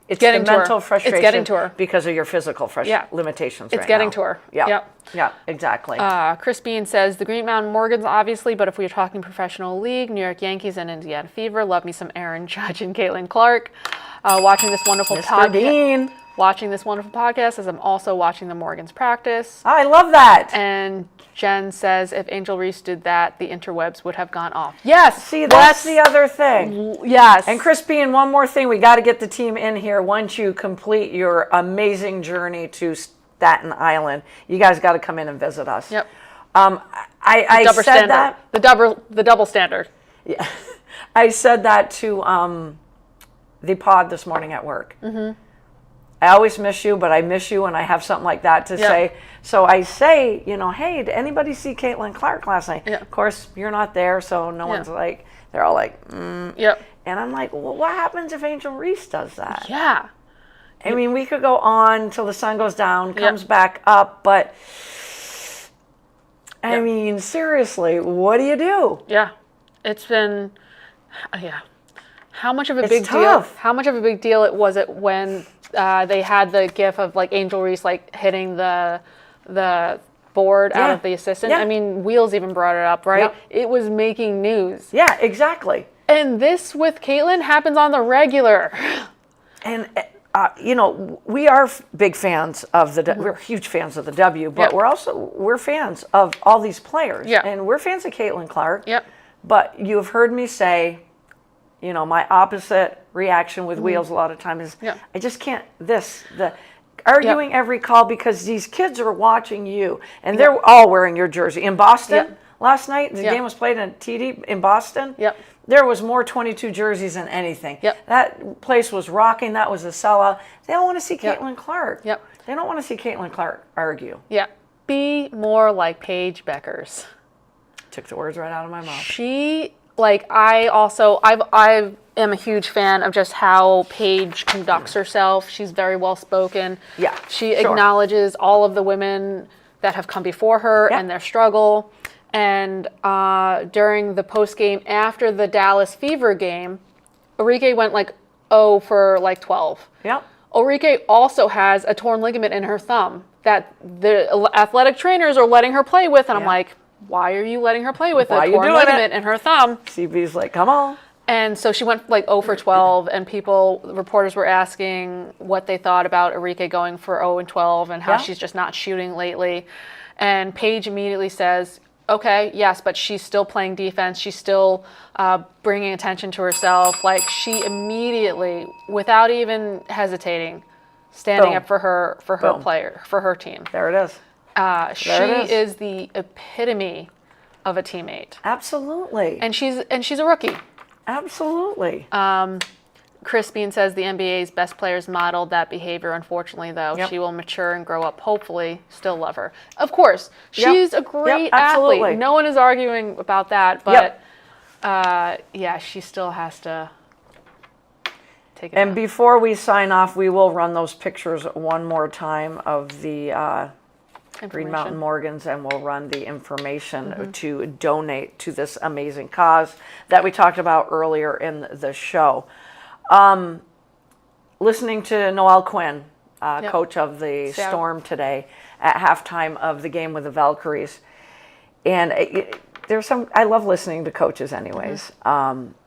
it's getting the to mental her. frustration It's getting to her because of your physical limitations. It's right getting now. to her. Yeah. Yep. Yeah, exactly. Chris Bean says, the Green Mountain Morgans, obviously, but if we are talking professional league, New York Yankees and Indiana Fever, love me some Aaron Judge and Caitlin Clark. Watching this wonderful watching this wonderful podcast as I'm also watching the Morgans practice. I love that. And Jen says, if Angel Reese did that, the interwebs would have gone off. Yes. See, that's the other thing. Yes. And Crispy, one more thing, we got to get the team in here once you complete your amazing journey to Staten Island. You guys got to come in and visit us. Yep. I said standard. that. The double standard. Yeah. I said that to the pod this morning at work. Mm-hmm. I always miss you, but I miss you when I have something like that to say. So I say, hey, did anybody see Caitlin Clark last night? Yeah. Of course, you're not there, so no one's like, they're all like, Yep. And I'm like, well, what happens if Angel Reese does that? Yeah. I mean, we could go on till the sun goes down, comes back up, but I mean, seriously, what do you do? Yeah. It's been, How much of a It's big tough. deal? How much of a big deal was it when they had the gif of like Angel Reese like hitting the board out of the assistant? Yeah. I mean, Wheels even brought it up, right? Yep. It was making news. Yeah, exactly. And this with Caitlin happens on the regular. And we are big fans of we're huge fans of the W, but we're fans of all these players. Yeah. And we're fans of Caitlin Clark. Yep. But you've heard me say, my opposite reaction with Wheels a lot of times is I just can't arguing every call because these kids are watching you and they're all wearing your jersey. In Boston last night, the game was played in TD in Boston. Yep. There was more 22 jerseys than anything. Yep. That place was rocking. That was a sellout. They all want to see Caitlin Clark. Yep. They don't want to see Caitlin Clark argue. Yeah. Be more like Paige Beckers. Took the words right out of my mouth. She, I am a huge fan of just how Paige conducts herself. She's very well spoken. Yeah. She acknowledges all of the women that have come before her and their struggle. And during the post game after the Dallas Fever game, Ulrike went 0 for 12. Yep. Ulrike also has a torn ligament in her thumb that the athletic trainers are letting her play with. And I'm like, why are you letting her play with a torn ligament in her thumb? CB's like, come on. And so she went 0 for 12, and reporters were asking what they thought about Ulrike going for 0 and 12 and how she's just not shooting lately. And Paige immediately says, okay, yes, but she's still playing defense. She's still bringing attention to herself. She immediately, without even hesitating, standing up for her player, for her team. There it is. She is the epitome of a teammate. Absolutely. And she's a rookie. Absolutely. Chris Bean says the NBA's best players modeled that behavior. Unfortunately, though, she will mature and grow up. Hopefully, still love her. Of course, she's a great athlete. No one is arguing about that. But she still has to take it. And before we sign off, we will run those pictures one more time of the Green Mountain Morgans, and we'll run the information to donate to this amazing cause that we talked about earlier in the show. Listening to Noelle Quinn, coach of the Storm today at halftime of the game with the Valkyries. And I love listening to coaches anyways.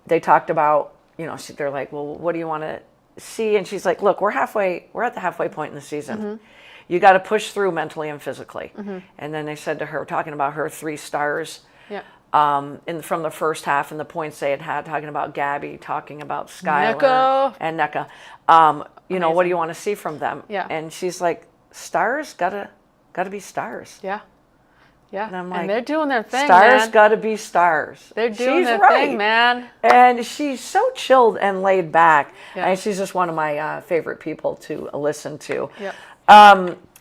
They talked about, they're like, well, what do you want to see? And she's like, look, we're at the halfway point in the season. You got to push through mentally and physically. And then they said to her, talking about her 3 stars from the first half and the points they had, talking about Gabby, talking about Skylar and Nneka. What do you want to see from them? Yeah. And she's like, stars gotta be stars. Yeah. Yeah. And I'm like, they're doing their thing, stars man. Gotta be stars. They're doing their thing, man. And she's so chilled and laid back. Yeah. And she's just one of my favorite people to listen to. Yep.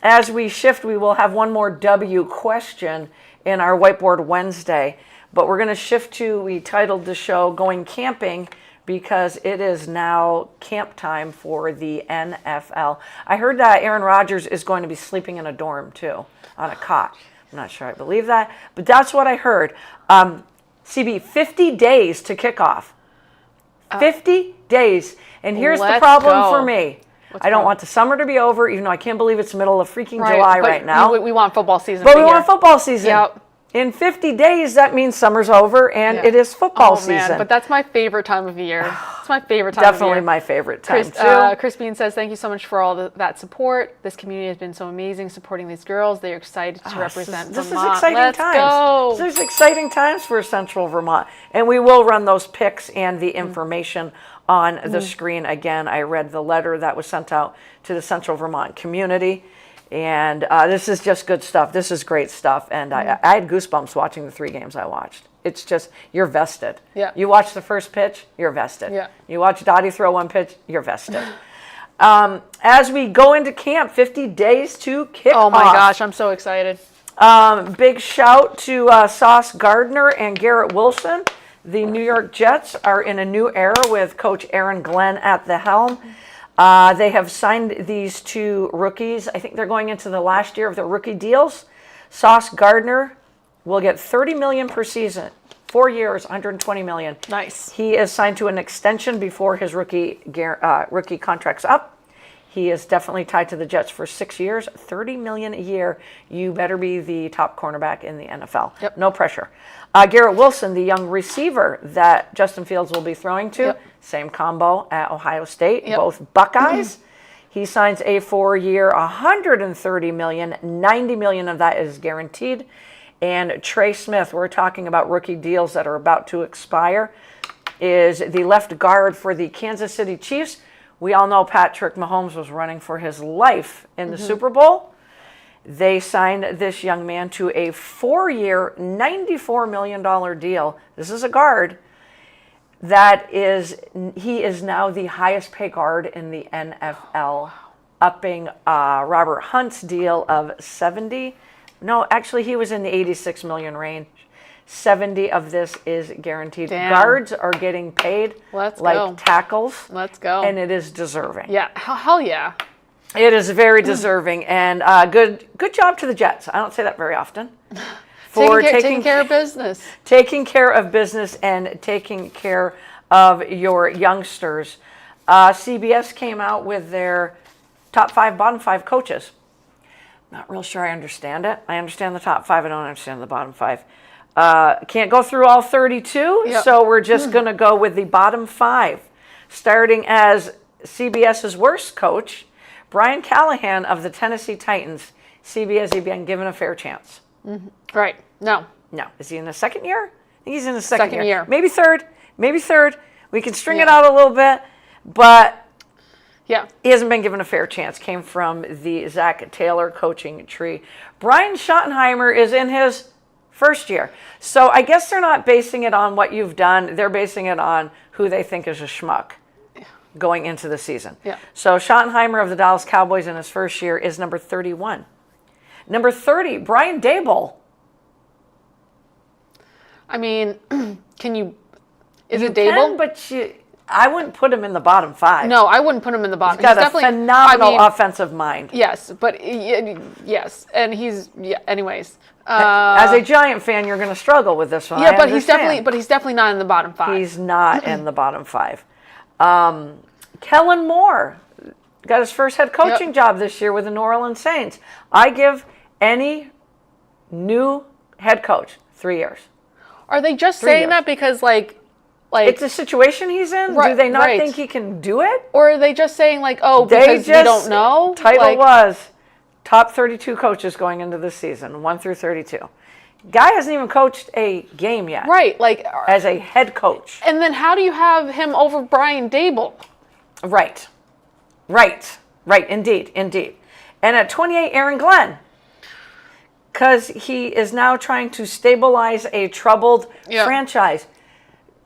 As we shift, we will have one more W question in our Whiteboard Wednesday, but we're going to shift to, we titled the show Going Camping, because it is now camp time for the NFL. I heard that Aaron Rodgers is going to be sleeping in a dorm too, on a cot. I'm not sure I believe that, but that's what I heard. CB, 50 days to kick off. 50 days. And here's the Let's problem go. for me. I don't want the summer to be over, even though I can't believe it's the middle of freaking Right, July but right now. We want football season. But to we be want here. football season. Yep. In 50 days, that means summer's over and it is football season. Man, but that's my favorite time of year. It's my favorite time of Definitely year. my favorite time, too. Chris Bean says, thank you so much for all that support. This community has been so amazing supporting these girls. They're excited to represent This Vermont. is exciting Let's times. go. This is exciting times for Central Vermont. And we will run those pics and the information on the screen again. I read the letter that was sent out to the Central Vermont community. And this is just good stuff. This is great stuff. And I had goosebumps watching the 3 games I watched. It's just, you're vested. Yeah. You watch the first pitch, you're vested. Yeah. You watch Dottie throw one pitch, you're vested. As we go into camp, 50 days to kick off. Oh my gosh, I'm so excited. Big shout to Sauce Gardner and Garrett Wilson. The New York Jets are in a new era with Coach Aaron Glenn at the helm. They have signed these 2 rookies. I think they're going into the last year of their rookie deals. Sauce Gardner will get $30 million per season, 4 years, $120 million. Nice. He is signed to an extension before his rookie contract's up. He is definitely tied to the Jets for 6 years, $30 million a year. You better be the top cornerback in the NFL. Yep. No pressure. Garrett Wilson, the young receiver that Justin Fields will be throwing to, same combo at Ohio State, both Buckeyes. He signs a 4-year, $130 million, $90 million of that is guaranteed. And Trey Smith, we're talking about rookie deals that are about to expire, is the left guard for the Kansas City Chiefs. We all know Patrick Mahomes was running for his life in the Super Bowl. They signed this young man to a 4-year, $94 million deal. This is a guard. He is now the highest paid guard in the NFL, upping Robert Hunt's deal of 70. No, actually, he was in the 86 million range. 70 of this is guaranteed. Damn. Guards are getting paid Let's like go. tackles. Let's go. And it is deserving. Yeah, hell yeah. It is very deserving, and good job to the Jets. I don't say that very often. For taking care of business. Taking care of business and taking care of your youngsters. CBS came out with their top 5, bottom 5 coaches. Not real sure I understand it. I understand the top 5. I don't understand the bottom 5. Can't go through all 32, so we're just going to go with the bottom 5. Starting as CBS's worst coach, Brian Callahan of the Tennessee Titans. CB, has he been given a fair chance? Right. No. No. Is he in his second year? I think he's in his second year. Maybe third. We can string it out a little bit, but he hasn't been given a fair chance. Came from the Zach Taylor coaching tree. Brian Schottenheimer is in his first year. So I guess they're not basing it on what you've done. They're basing it on who they think is a schmuck going into the season. Yeah. So Schottenheimer of the Dallas Cowboys in his first year is number 31. Number 30, Brian Daboll. I mean, is it Can, Daboll? but I wouldn't put him in the bottom 5. No, I wouldn't put him in the bottom. He's got a phenomenal offensive mind. Yes, but yes, and anyways. As a Giant fan, you're going to struggle with this one. Yeah, but he's definitely not in the bottom 5. He's not in the bottom 5. Kellen Moore got his first head coaching job this year with the New Orleans Saints. I give any new head coach 3 years. Are they just saying that because like it's a situation he's in? Right, Do they not think he can do it? Or are they just saying because we don't know? Title was top 32 coaches going into this season, 1 through 32. Guy hasn't even coached a game yet. Right, as a head coach. And then how do you have him over Brian Daboll? Right. Indeed. And at 28, Aaron Glenn. Because he is now trying to stabilize a troubled franchise.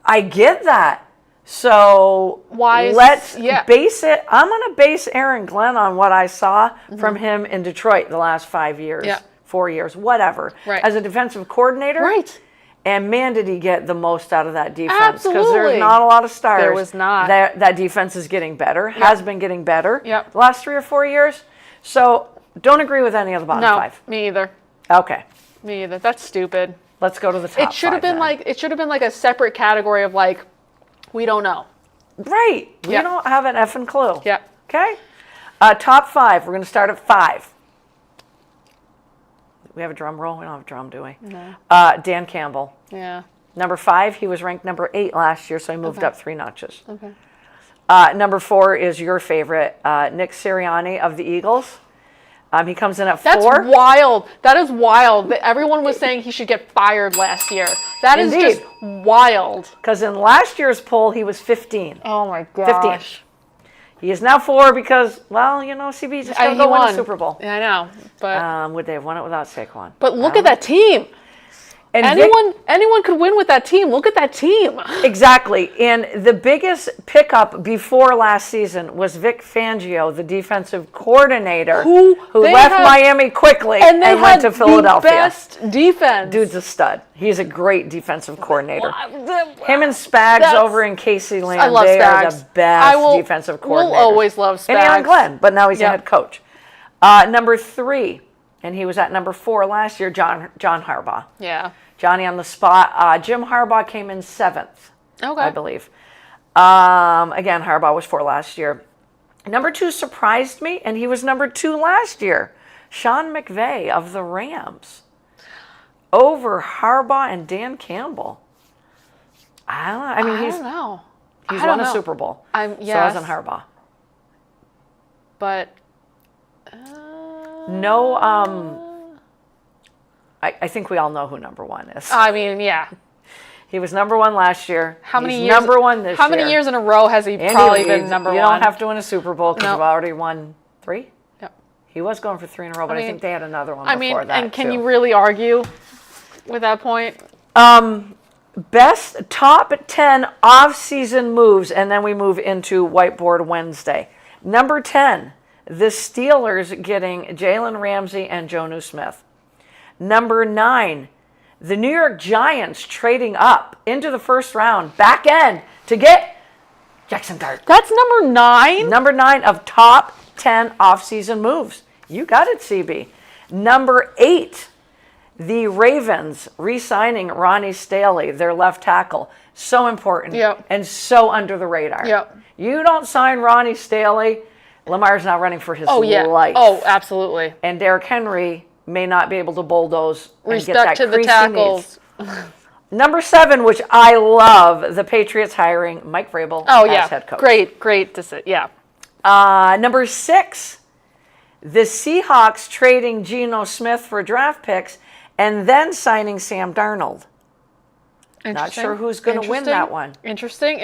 I get that. So let's base it. I'm going to base Aaron Glenn on what I saw from him in Detroit the last 5 years, 4 years, whatever. Right. As a defensive coordinator. Right. And man, did he get the most out of that defense. Absolutely. Because there's not a lot of stars. There was not. That defense is getting better, has been getting better the last 3 or 4 years. So don't agree with any of the bottom 5. Me either. Okay. Me either. That's stupid. Let's go to the top. It should have been then. like, it should have been like a separate category of like, we don't know. Right. We Yep. don't have an effing clue. Yeah. Okay. Top 5. We're going to start at 5. We have a drum roll. We don't have a drum, do we? No. Dan Campbell. Yeah. Number 5. He was ranked number 8 last year, so he moved up 3 notches. Okay. Number 4 is your favorite, Nick Sirianni of the Eagles. He comes in at 4. That's wild. That is wild. Everyone was saying he should get fired last year. That is Indeed. just wild. Because in last year's poll, he was 15. Oh my gosh. 15. He is now 4 because, well, you know, CB just got to He go win won. a Super Bowl. Yeah, I know. But Would they have won it without Saquon? but look at that team. And Anyone could win with that team. Look at that team. Exactly. And the biggest pickup before last season was Vic Fangio, the defensive coordinator, who they left had- Miami quickly and they went to had Philadelphia. The best defense. Dude's a stud. He's a great defensive coordinator. Him Him and Spags over in KC Land, I love they are Spags. the best defensive coordinators. We'll always love Spags. And Aaron Glenn, but now he's a Yep. head coach. Number 3, and he was at number 4 last year, John Harbaugh. Yeah. Johnny on the spot. Jim Harbaugh came in 7th, Okay. I believe. Again, Harbaugh was 4 last year. Number 2 surprised me, and he was number 2 last year. Sean McVay of the Rams. Over Harbaugh and Dan Campbell. I don't know. I mean, I don't know. he's I don't won a know. Super Bowl. Yes. So hasn't Harbaugh. But No, I think we all know who number 1 is. I mean, yeah. He was number 1 last year. How many He's years? number 1 this year. How many years in a row has he And probably been number 1? You don't have to win a Super Bowl because No. you've already won 3. Yep. He was going for 3 in a row, but I mean- think they had another one I mean, before that and can too. you really argue with that point? Best top 10 off-season moves, and then we move into Whiteboard Wednesday. Number 10, the Steelers getting Jalen Ramsey and Jonnu Smith. Number 9, the New York Giants trading up into the first round, back end, to get Jackson Dart. That's number 9. Number 9 of top 10 off-season moves. You got it, CB. Number 8, the Ravens re-signing Ronnie Staley, their left tackle. So important Yep. and so under the radar. Yep. You don't sign Ronnie Staley, Lamar's not running for his Oh yeah. life. Oh, absolutely. And Derrick Henry may not be able to bulldoze and get Respect that to the crease he tackles. needs. Number 7, which I love, the Patriots hiring Mike Vrabel Oh as yeah. head coach. Great to see. Yeah. Number 6, the Seahawks trading Geno Smith for draft picks and then signing Sam Darnold. Not sure who's going to win that one. Interesting.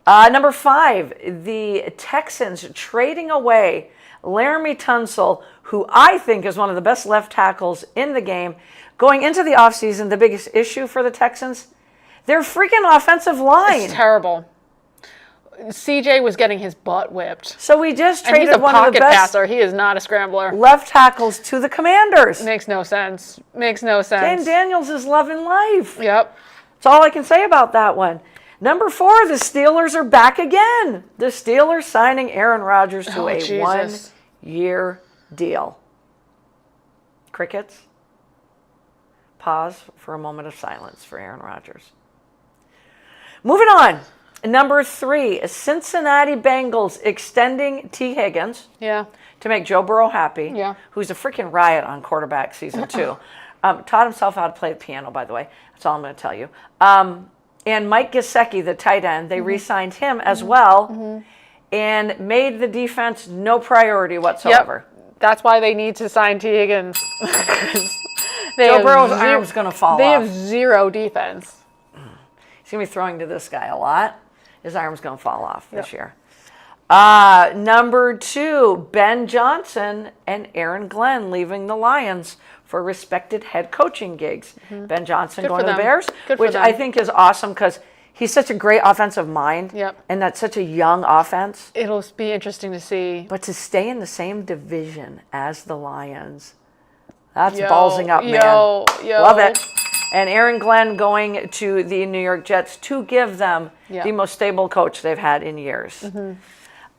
Number 5, the Texans trading away Laramie Tunsil, who I think is one of the best left tackles in the game. Going into the offseason, the biggest issue for the Texans, their freaking offensive line. It's terrible. CJ was getting his butt whipped. So we just And he's traded a one of the pocket best passer. He is not a scrambler. left tackles to the Commanders. Makes no sense. Makes no Dan sense. Daniels is loving life. Yep. That's all I can say about that one. Number 4, the Steelers are back again. The Steelers signing Aaron Rodgers to a Jesus. 1-year deal. Crickets. Pause for a moment of silence for Aaron Rodgers. Moving on. Number 3, Cincinnati Bengals extending T. Higgins Yeah. to make Joe Burrow happy, Yeah. who's a freaking riot on quarterback season 2. Taught himself how to play the piano, by the way. That's all I'm going to tell you. And Mike Gesicki, the tight end, they re-signed him as well and made the defense no priority whatsoever. Yep. That's why they need to sign T. Higgins. Joe Burrow's arm's going to fall They off. have zero defense. He's going to be throwing to this guy a lot. His arm's going to fall off this year. Number 2, Ben Johnson and Aaron Glenn leaving the Lions for respected head coaching gigs. Ben Johnson Good going for to the them. Bears, Good for which them. I think is awesome because he's such a great offensive mind. Yep. And that's such a young offense. It'll be interesting to see. But to stay in the same division as the Lions, that's Yo, ballsing up, man. yo. Love it. And Aaron Glenn going to the New York Jets to give them Yeah. the most stable coach they've had in years.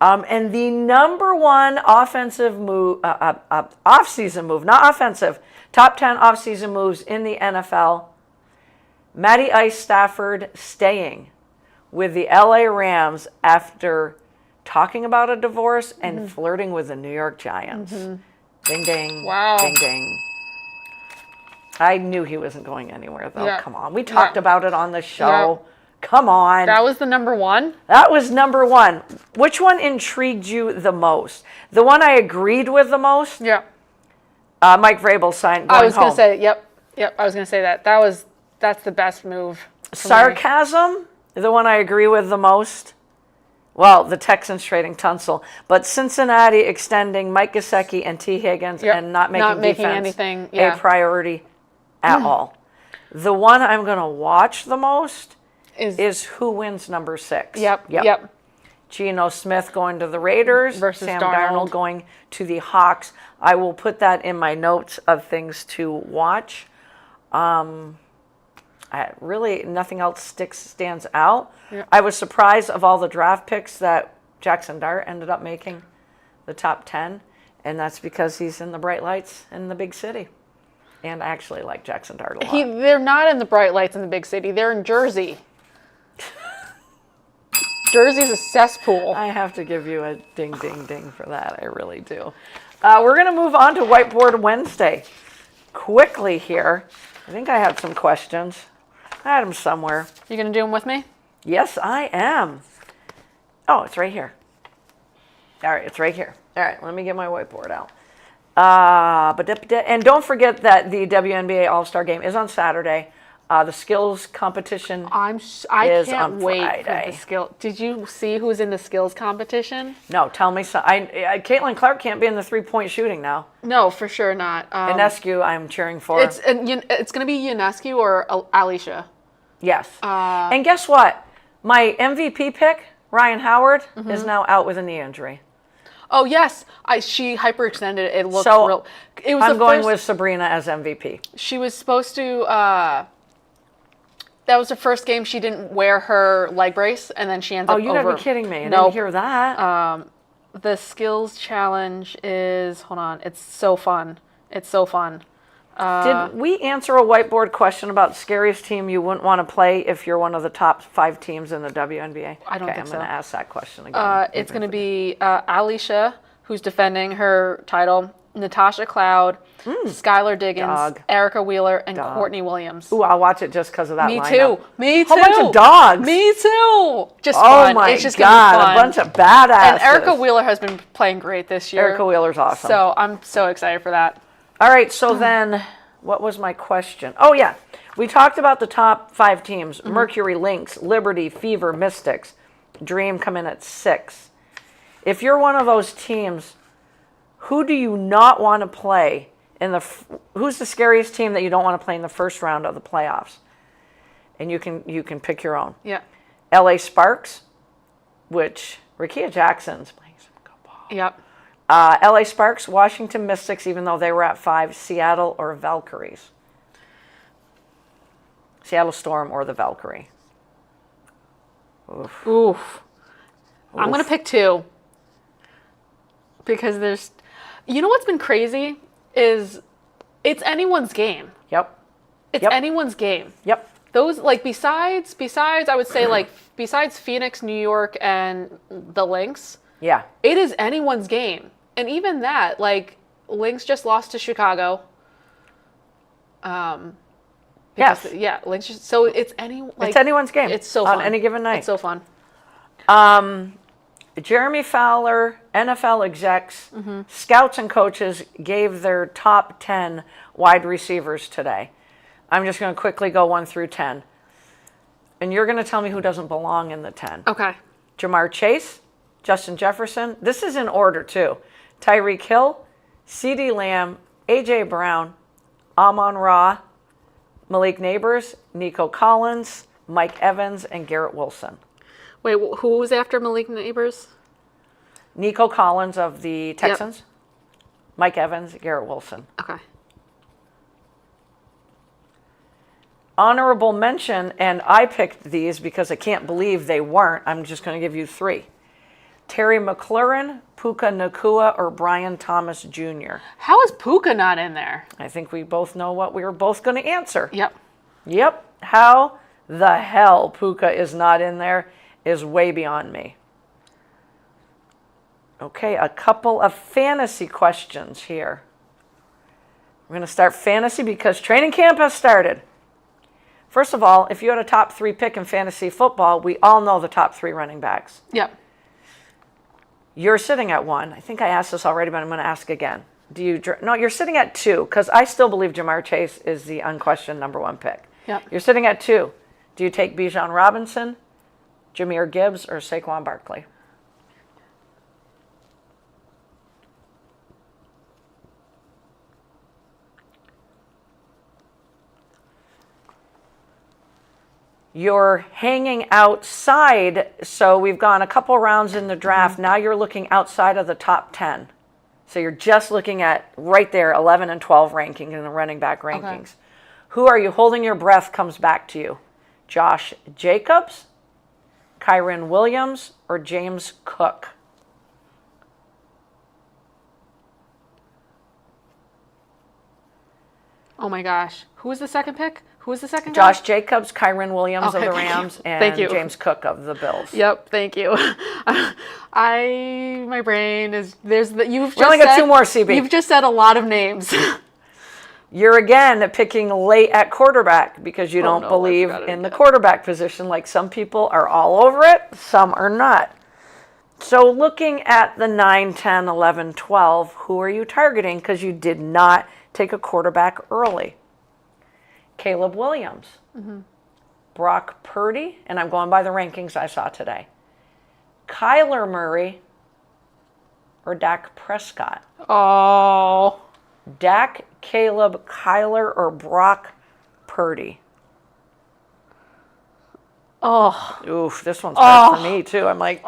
And the number one offensive move, off-season move, not offensive, top 10 off-season moves in the NFL, Matty Ice Stafford staying with the LA Rams after talking about a divorce and flirting with the New York Giants. Ding, ding. Wow. Ding, ding. I knew he wasn't going anywhere, though. Yeah. Come on. We talked about it on the show. Yeah. Come on. That was the number one? That was number one. Which one intrigued you the most? The one I agreed with the most? Yeah. Mike Vrabel signed going I was going home. to say, yep. I was going to say that. That's the best move. for me. Sarcasm, the one I agree with the most. Well, the Texans trading Tunsil, but Cincinnati extending Mike Gesicki and T. Higgins Yep. and not making defense anything yeah. a priority at all. The one I'm going to watch the most is who wins number 6. Yep. Geno Smith going to the Raiders Versus Sam Darnold. Darnold going to the Hawks. I will put that in my notes of things to watch. Really, nothing else stands out. Yeah. I was surprised of all the draft picks that Jackson Dart ended up making the top 10, and that's because he's in the bright lights in the big city. And I actually like Jackson Dart a lot. They're not in the bright lights in the big city. They're in Jersey. Jersey's a cesspool. I have to give you a ding, ding, ding for that. I really do. We're going to move on to Whiteboard Wednesday quickly here. I think I had some questions. I had them somewhere. You going to do them with me? Yes, I am. Oh, it's right here. All right, it's right here. All right, let me get my whiteboard out. And don't forget that the WNBA All-Star Game is on Saturday. The skills competition I is can't on wait Friday. for the skill. Did you see who's in the skills competition? No, tell me so. Caitlin Clark can't be in the three-point shooting now. No, for sure not. Inescu, I'm cheering for. It's going to be Ionescu or Alicia. Yes. And guess what? My MVP pick, Ryan Howard, is now out with a knee injury. Oh yes, she hyperextended. It looked So, real. It was I'm the going first, with Sabrina as MVP. She was supposed to. That was the first game she didn't wear her leg brace, and then she ends up. Oh, you gotta be kidding me! I Nope. didn't hear that. The skills challenge is it's so fun. It's so fun. Did we answer a whiteboard question about scariest team you wouldn't want to play if you're one of the top 5 teams in the WNBA? I don't think I'm so. going to ask that question again. It's going to be Alicia, who's defending her title, Natasha Cloud, Skylar Diggins, Dog. Erica Wheeler, and Courtney Williams. Ooh, I'll watch it just because of that Me lineup. too. Me too. Whole bunch of dogs. Me too. Just Oh fun. my It's just God, gonna be fun. a bunch of badasses. And Erica Wheeler has been playing great this year. Erica Wheeler's awesome. So I'm so excited for that. All right, so then what was my question? Oh, yeah. We talked about the top 5 teams. Mercury, Lynx, Liberty, Fever, Mystics. Dream come in at 6. If you're one of those teams, who do you not want to play who's the scariest team that you don't want to play in the first round of the playoffs? And you can pick your own. Yeah. LA Sparks, which Rakia Jackson's playing some good ball. Yep. LA Sparks, Washington Mystics, even though they were at 5, Seattle or Valkyries? Seattle Storm or the Valkyrie? Oof. I'm going to pick 2. Because there's... You know what's been crazy is it's anyone's game. Yep. It's Yep. anyone's game. Yep. Those, like, besides, I would say, besides Phoenix, New York, and the Lynx, Yeah. it is anyone's game. And even that, Lynx just lost to Chicago. Yes. Yeah, Lynx just, so it's It's anyone's game. It's so fun. On any given night. It's so fun. Jeremy Fowler, NFL execs, scouts and coaches gave their top 10 wide receivers today. I'm just going to quickly go 1 through 10. And you're going to tell me who doesn't belong in the 10. Okay. Jamar Chase, Justin Jefferson. This is in order, too. Tyreek Hill, CeeDee Lamb, A.J. Brown, Amon-Ra, Malik Neighbors, Nico Collins, Mike Evans, and Garrett Wilson. Wait, who was after Malik Neighbors? Nico Collins of the Texans, Mike Evans, Garrett Wilson. Okay. Honorable mention, and I picked these because I can't believe they weren't. I'm just going to give you 3. Terry McLaurin, Puka Nakua, or Brian Thomas Jr.? How is Puka not in there? I think we both know what we were both going to answer. Yep. Yep. How the hell Puka is not in there is way beyond me. Okay, a couple of fantasy questions here. We're going to start fantasy because training camp has started. First of all, if you had a top 3 pick in fantasy football, we all know the top 3 running backs. Yep. You're sitting at 1. I think I asked this already, but I'm going to ask again. No, you're sitting at 2 because I still believe Jamar Chase is the unquestioned number 1 pick. Yep. You're sitting at 2. Do you take Bijan Robinson, Jahmyr Gibbs, or Saquon Barkley? You're hanging outside, so we've gone a couple rounds in the draft. Now you're looking outside of the top 10. So you're just looking at right there, 11 and 12 ranking in the running back rankings. Okay. Who are you holding your breath comes back to you? Josh Jacobs, Kyren Williams, or James Cook? Oh my gosh. Who was the second pick? Who was the second Josh guy? Jacobs, Kyren Williams of the Rams, and James Cook of the Bills. Yep, thank you. My brain is, you've only got 2 more, CB. You've just said a lot of names. You're again picking late at quarterback because you don't believe in the quarterback position. Like some people are all over it, some are not. So looking at the 9, 10, 11, 12, who are you targeting because you did not take a quarterback early? Caleb Williams, Brock Purdy, and I'm going by the rankings I saw today, Kyler Murray, or Dak Prescott? Oh. Dak, Caleb, Kyler, or Brock Purdy? Oh. Oof, this one's hard for me too. I'm like,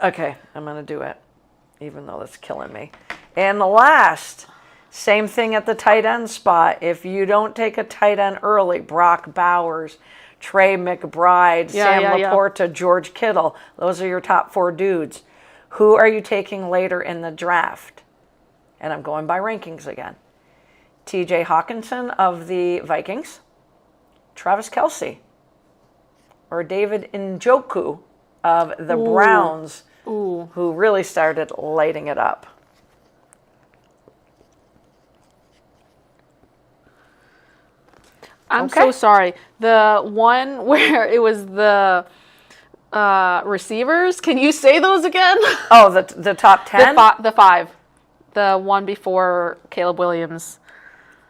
Okay, I'm going to do it, even though that's killing me. And the last, same thing at the tight end spot. If you don't take a tight end early, Brock Bowers, Trey McBride, Sam Laporta, George Kittle, those are your top 4 dudes. Who are you taking later in the draft? And I'm going by rankings again. TJ Hawkinson of the Vikings, Travis Kelce, or David Njoku of the Browns, who really started lighting it up. I'm so sorry. The one where it was the receivers, can you say those again? Oh, the top 10? The 5. The one before Caleb Williams.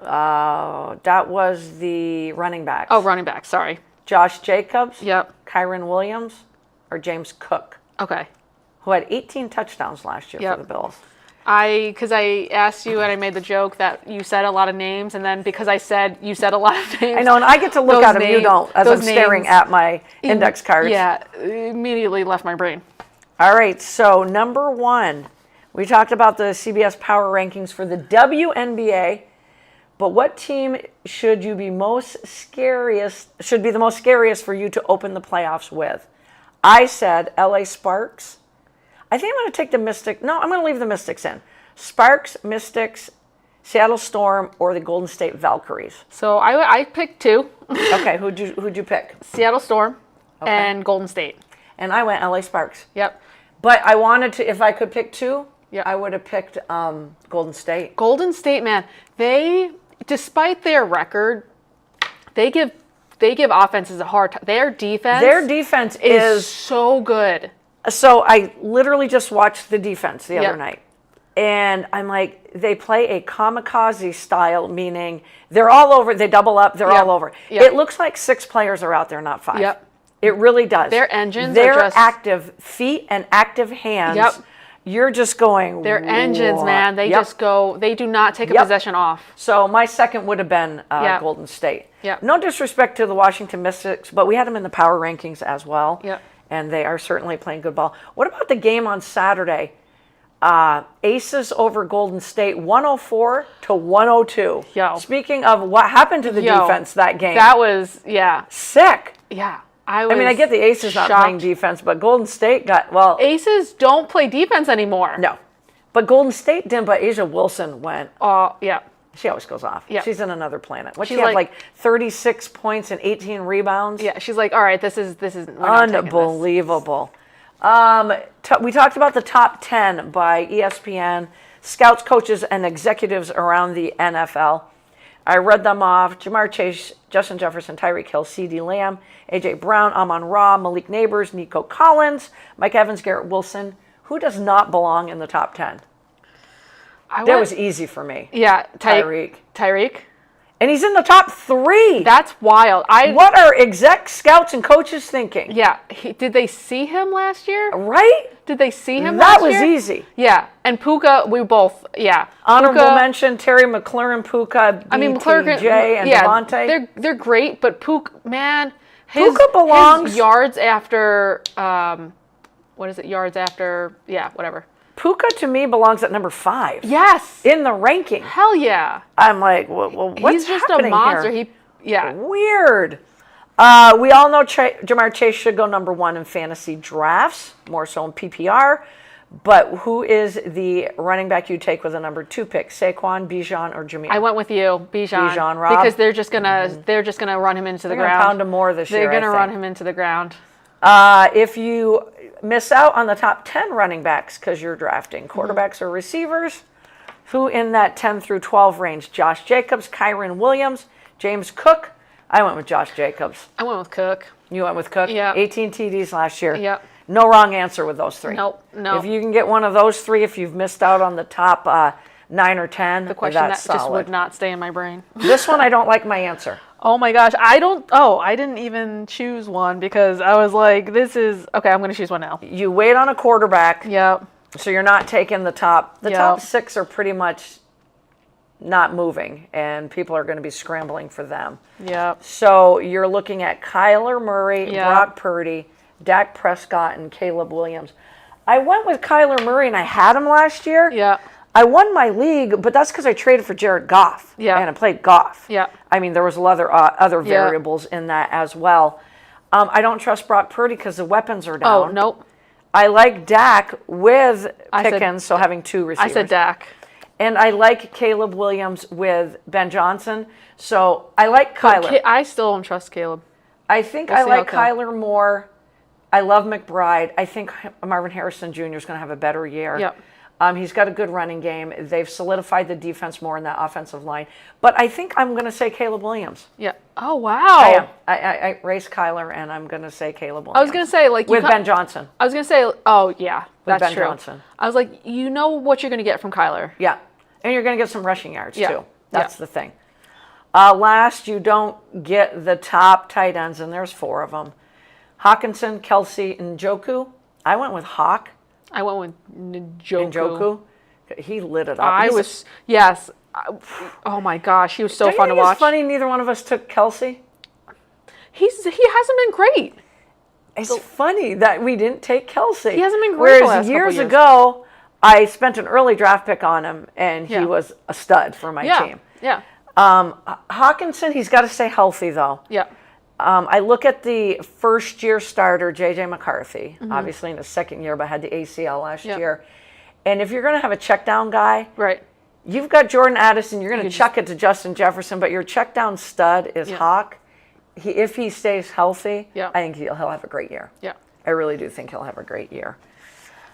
That was the running backs. Oh, running back, sorry. Josh Jacobs, Yep. Kyren Williams, or James Cook, Okay. who had 18 touchdowns last year for the Bills. Because I asked you and I made the joke that you said a lot of names, and then because I said you said a lot of names. I know, and I get to look at them, you don't, as I'm staring at my index cards. Yeah, immediately left my brain. All right, so number 1, we talked about the CBS Power Rankings for the WNBA, but what team should be the most scariest for you to open the playoffs with? I said LA Sparks. I think I'm going to take the Mystics. No, I'm going to leave the Mystics in. Sparks, Mystics, Seattle Storm, or the Golden State Valkyries. So I picked 2. Okay, who'd you pick? Seattle Storm and Golden State. And I went LA Sparks. Yep. But I wanted to, if I could pick 2, Yep. I would have picked Golden State. Golden State, man, despite their record, they give offenses a hard time. Their defense is so good. So I literally just watched the defense the other night. And I'm like, they play a kamikaze style, meaning they're all over, they double up, they're all over. It looks like 6 players are out there, not 5. Yep. It really does. Their engines Their are just... active feet and active hands. Yep. You're just going, their engines, man, they just go, they do not take a possession off. So my second would have been Golden State. No disrespect to the Washington Mystics, but we had them in the power rankings as well. And they are certainly playing good ball. What about the game on Saturday? Aces over Golden State, 104-102. Yo. Speaking of what happened to the defense that game. That was, sick. Yeah. I mean, I get the Aces not playing defense, but Golden State Aces don't play defense anymore. No. But Golden State didn't, but Asia Wilson went. Oh, yeah. She always goes off. Yeah. She's in another planet. What, she had like 36 points and 18 rebounds? Yeah, she's like, all right, this is unbelievable. We talked about the top 10 by ESPN, scouts, coaches, and executives around the NFL. I read them off. Jamar Chase, Justin Jefferson, Tyreek Hill, CeeDee Lamb, A.J. Brown, Amon-Ra, Malik Neighbors, Nico Collins, Mike Evans, Garrett Wilson. Who does not belong in the top 10? That was easy for me. Yeah. Tyreek. And he's in the top 3. That's wild. What are exec scouts and coaches thinking? Yeah. Did they see him last year? Right? Did they see him last year? That was easy. Yeah. And Puka, we both, yeah. Honorable mention, Terry McLaurin, Puka, BTJ, and Devontae. They're great, but Puka, man. Puka belongs. His yards after, what is it? Yards after, yeah, whatever. Puka to me belongs at number 5. Yes. In the ranking. Hell yeah. I'm like, well what's He's just happening a monster. Here? Weird. We all know Jamar Chase should go number 1 in fantasy drafts, more so in PPR. But who is the running back you take with a number 2 pick? Saquon, Bijan, or Jameer? I went with you, Bijan. Bijan, Rob. Because they're just gonna run him into the ground. Pound him more this year. They're gonna run him into the ground. If you miss out on the top 10 running backs because you're drafting quarterbacks or receivers, who in that 10 through 12 range? Josh Jacobs, Kyron Williams, James Cook. I went with Josh Jacobs. I went with Cook. You went with Cook? Yeah. 18 TDs last year. Yep. No wrong answer with those 3. Nope. If you can get one of those 3, if you've missed out on the top 9 or 10, the question that's that just solid. would not stay in my brain. This one, I don't like my answer. Oh my gosh, I didn't even choose one because I was like, okay, I'm going to choose one now. You wait on a quarterback. Yep. So you're not taking the top. The top 6 are pretty much not moving, and people are going to be scrambling for them. Yep. So you're looking at Kyler Murray, Brock Purdy, Dak Prescott, and Caleb Williams. I went with Kyler Murray, and I had him last year. Yeah. I won my league, but that's because I traded for Jared Goff. Yeah. And I played Goff. Yeah. I mean, there was other variables in that as well. I don't trust Brock Purdy because the weapons are down. Oh, nope. I like Dak with Pickens, so having 2 receivers. I said Dak. And I like Caleb Williams with Ben Johnson. So I like Kyler. I still don't trust Caleb. I think I like Kyler more. I love McBride. I think Marvin Harrison Jr. is going to have a better year. Yep. He's got a good running game. They've solidified the defense more in that offensive line. But I think I'm going to say Caleb Williams. Yeah. Oh, wow. I am. I race Kyler, and I'm going to say Caleb Williams. I was going to say, like... with Ben Johnson. I was going to say, oh, yeah, that's Ben true. Johnson. I was like, you know what you're going to get from Kyler. Yeah. And you're going to get some rushing yards, too. That's the thing. Last, you don't get the top tight ends, and there's 4 of them. Hawkinson, Kelsey, and Njoku. I went with Hawk. I went with Njoku. He lit it up. Yes. Oh my gosh, he was so fun to watch. It's funny neither one of us took Kelsey. He hasn't been great. It's funny that we didn't take Kelsey. He hasn't been great. Whereas years ago, I spent an early draft pick on him, and he was a stud for my team. Yeah. Hawkinson, he's got to stay healthy though. Yeah. I look at the first-year starter, J.J. McCarthy, obviously in his second year, but had the ACL last year. And if you're going to have a check-down guy, right, you've got Jordan Addison, you're going to chuck it to Justin Jefferson, but your check-down stud is Hawk. If he stays healthy, I think he'll have a great year. Yeah. I really do think he'll have a great year.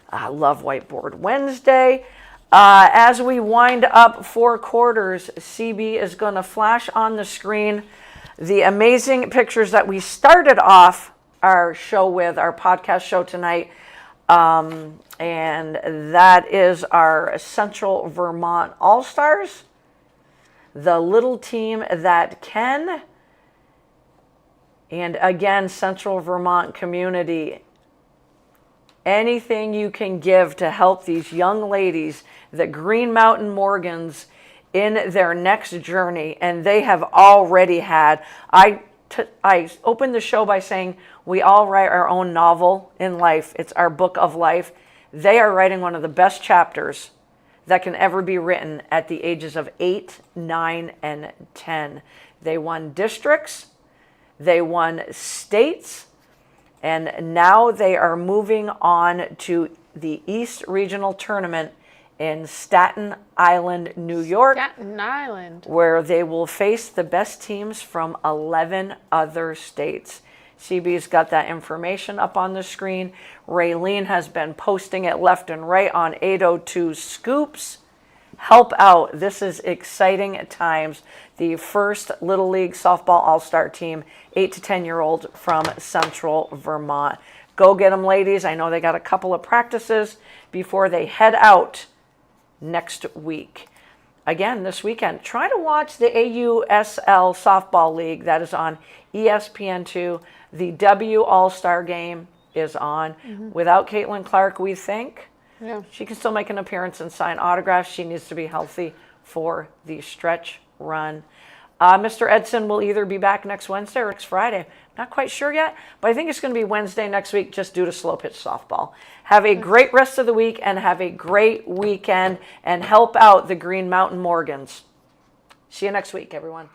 I love Whiteboard Wednesday. As we wind up 4 quarters, CB is going to flash on the screen the amazing pictures that we started off our show with, our podcast show tonight. And that is our Central Vermont All-Stars, the little team that can. And again, Central Vermont community, anything you can give to help these young ladies, the Green Mountain Morgans, in their next journey, and they have already had. I opened the show by saying we all write our own novel in life. It's our book of life. They are writing one of the best chapters that can ever be written at the ages of 8, 9, and 10. They won districts. They won states. And now they are moving on to the East Regional Tournament in Staten Island, New York, Staten Island, where they will face the best teams from 11 other states. CB's got that information up on the screen. Raylene has been posting it left and right on 802 Scoops. Help out. This is exciting times. The first Little League Softball All-Star team, 8 to 10-year-old from Central Vermont. Go get them, ladies. I know they got a couple of practices before they head out next week. Again, this weekend, try to watch the AUSL Softball League. That is on ESPN2. The W All-Star Game is on. Without Caitlin Clark, we think she can still make an appearance and sign autographs. She needs to be healthy for the stretch run. Mr. Edson will either be back next Wednesday or next Friday. Not quite sure yet, but I think it's going to be Wednesday next week just due to slow pitch softball. Have a great rest of the week and have a great weekend and help out the Green Mountain Morgans. See you next week, everyone.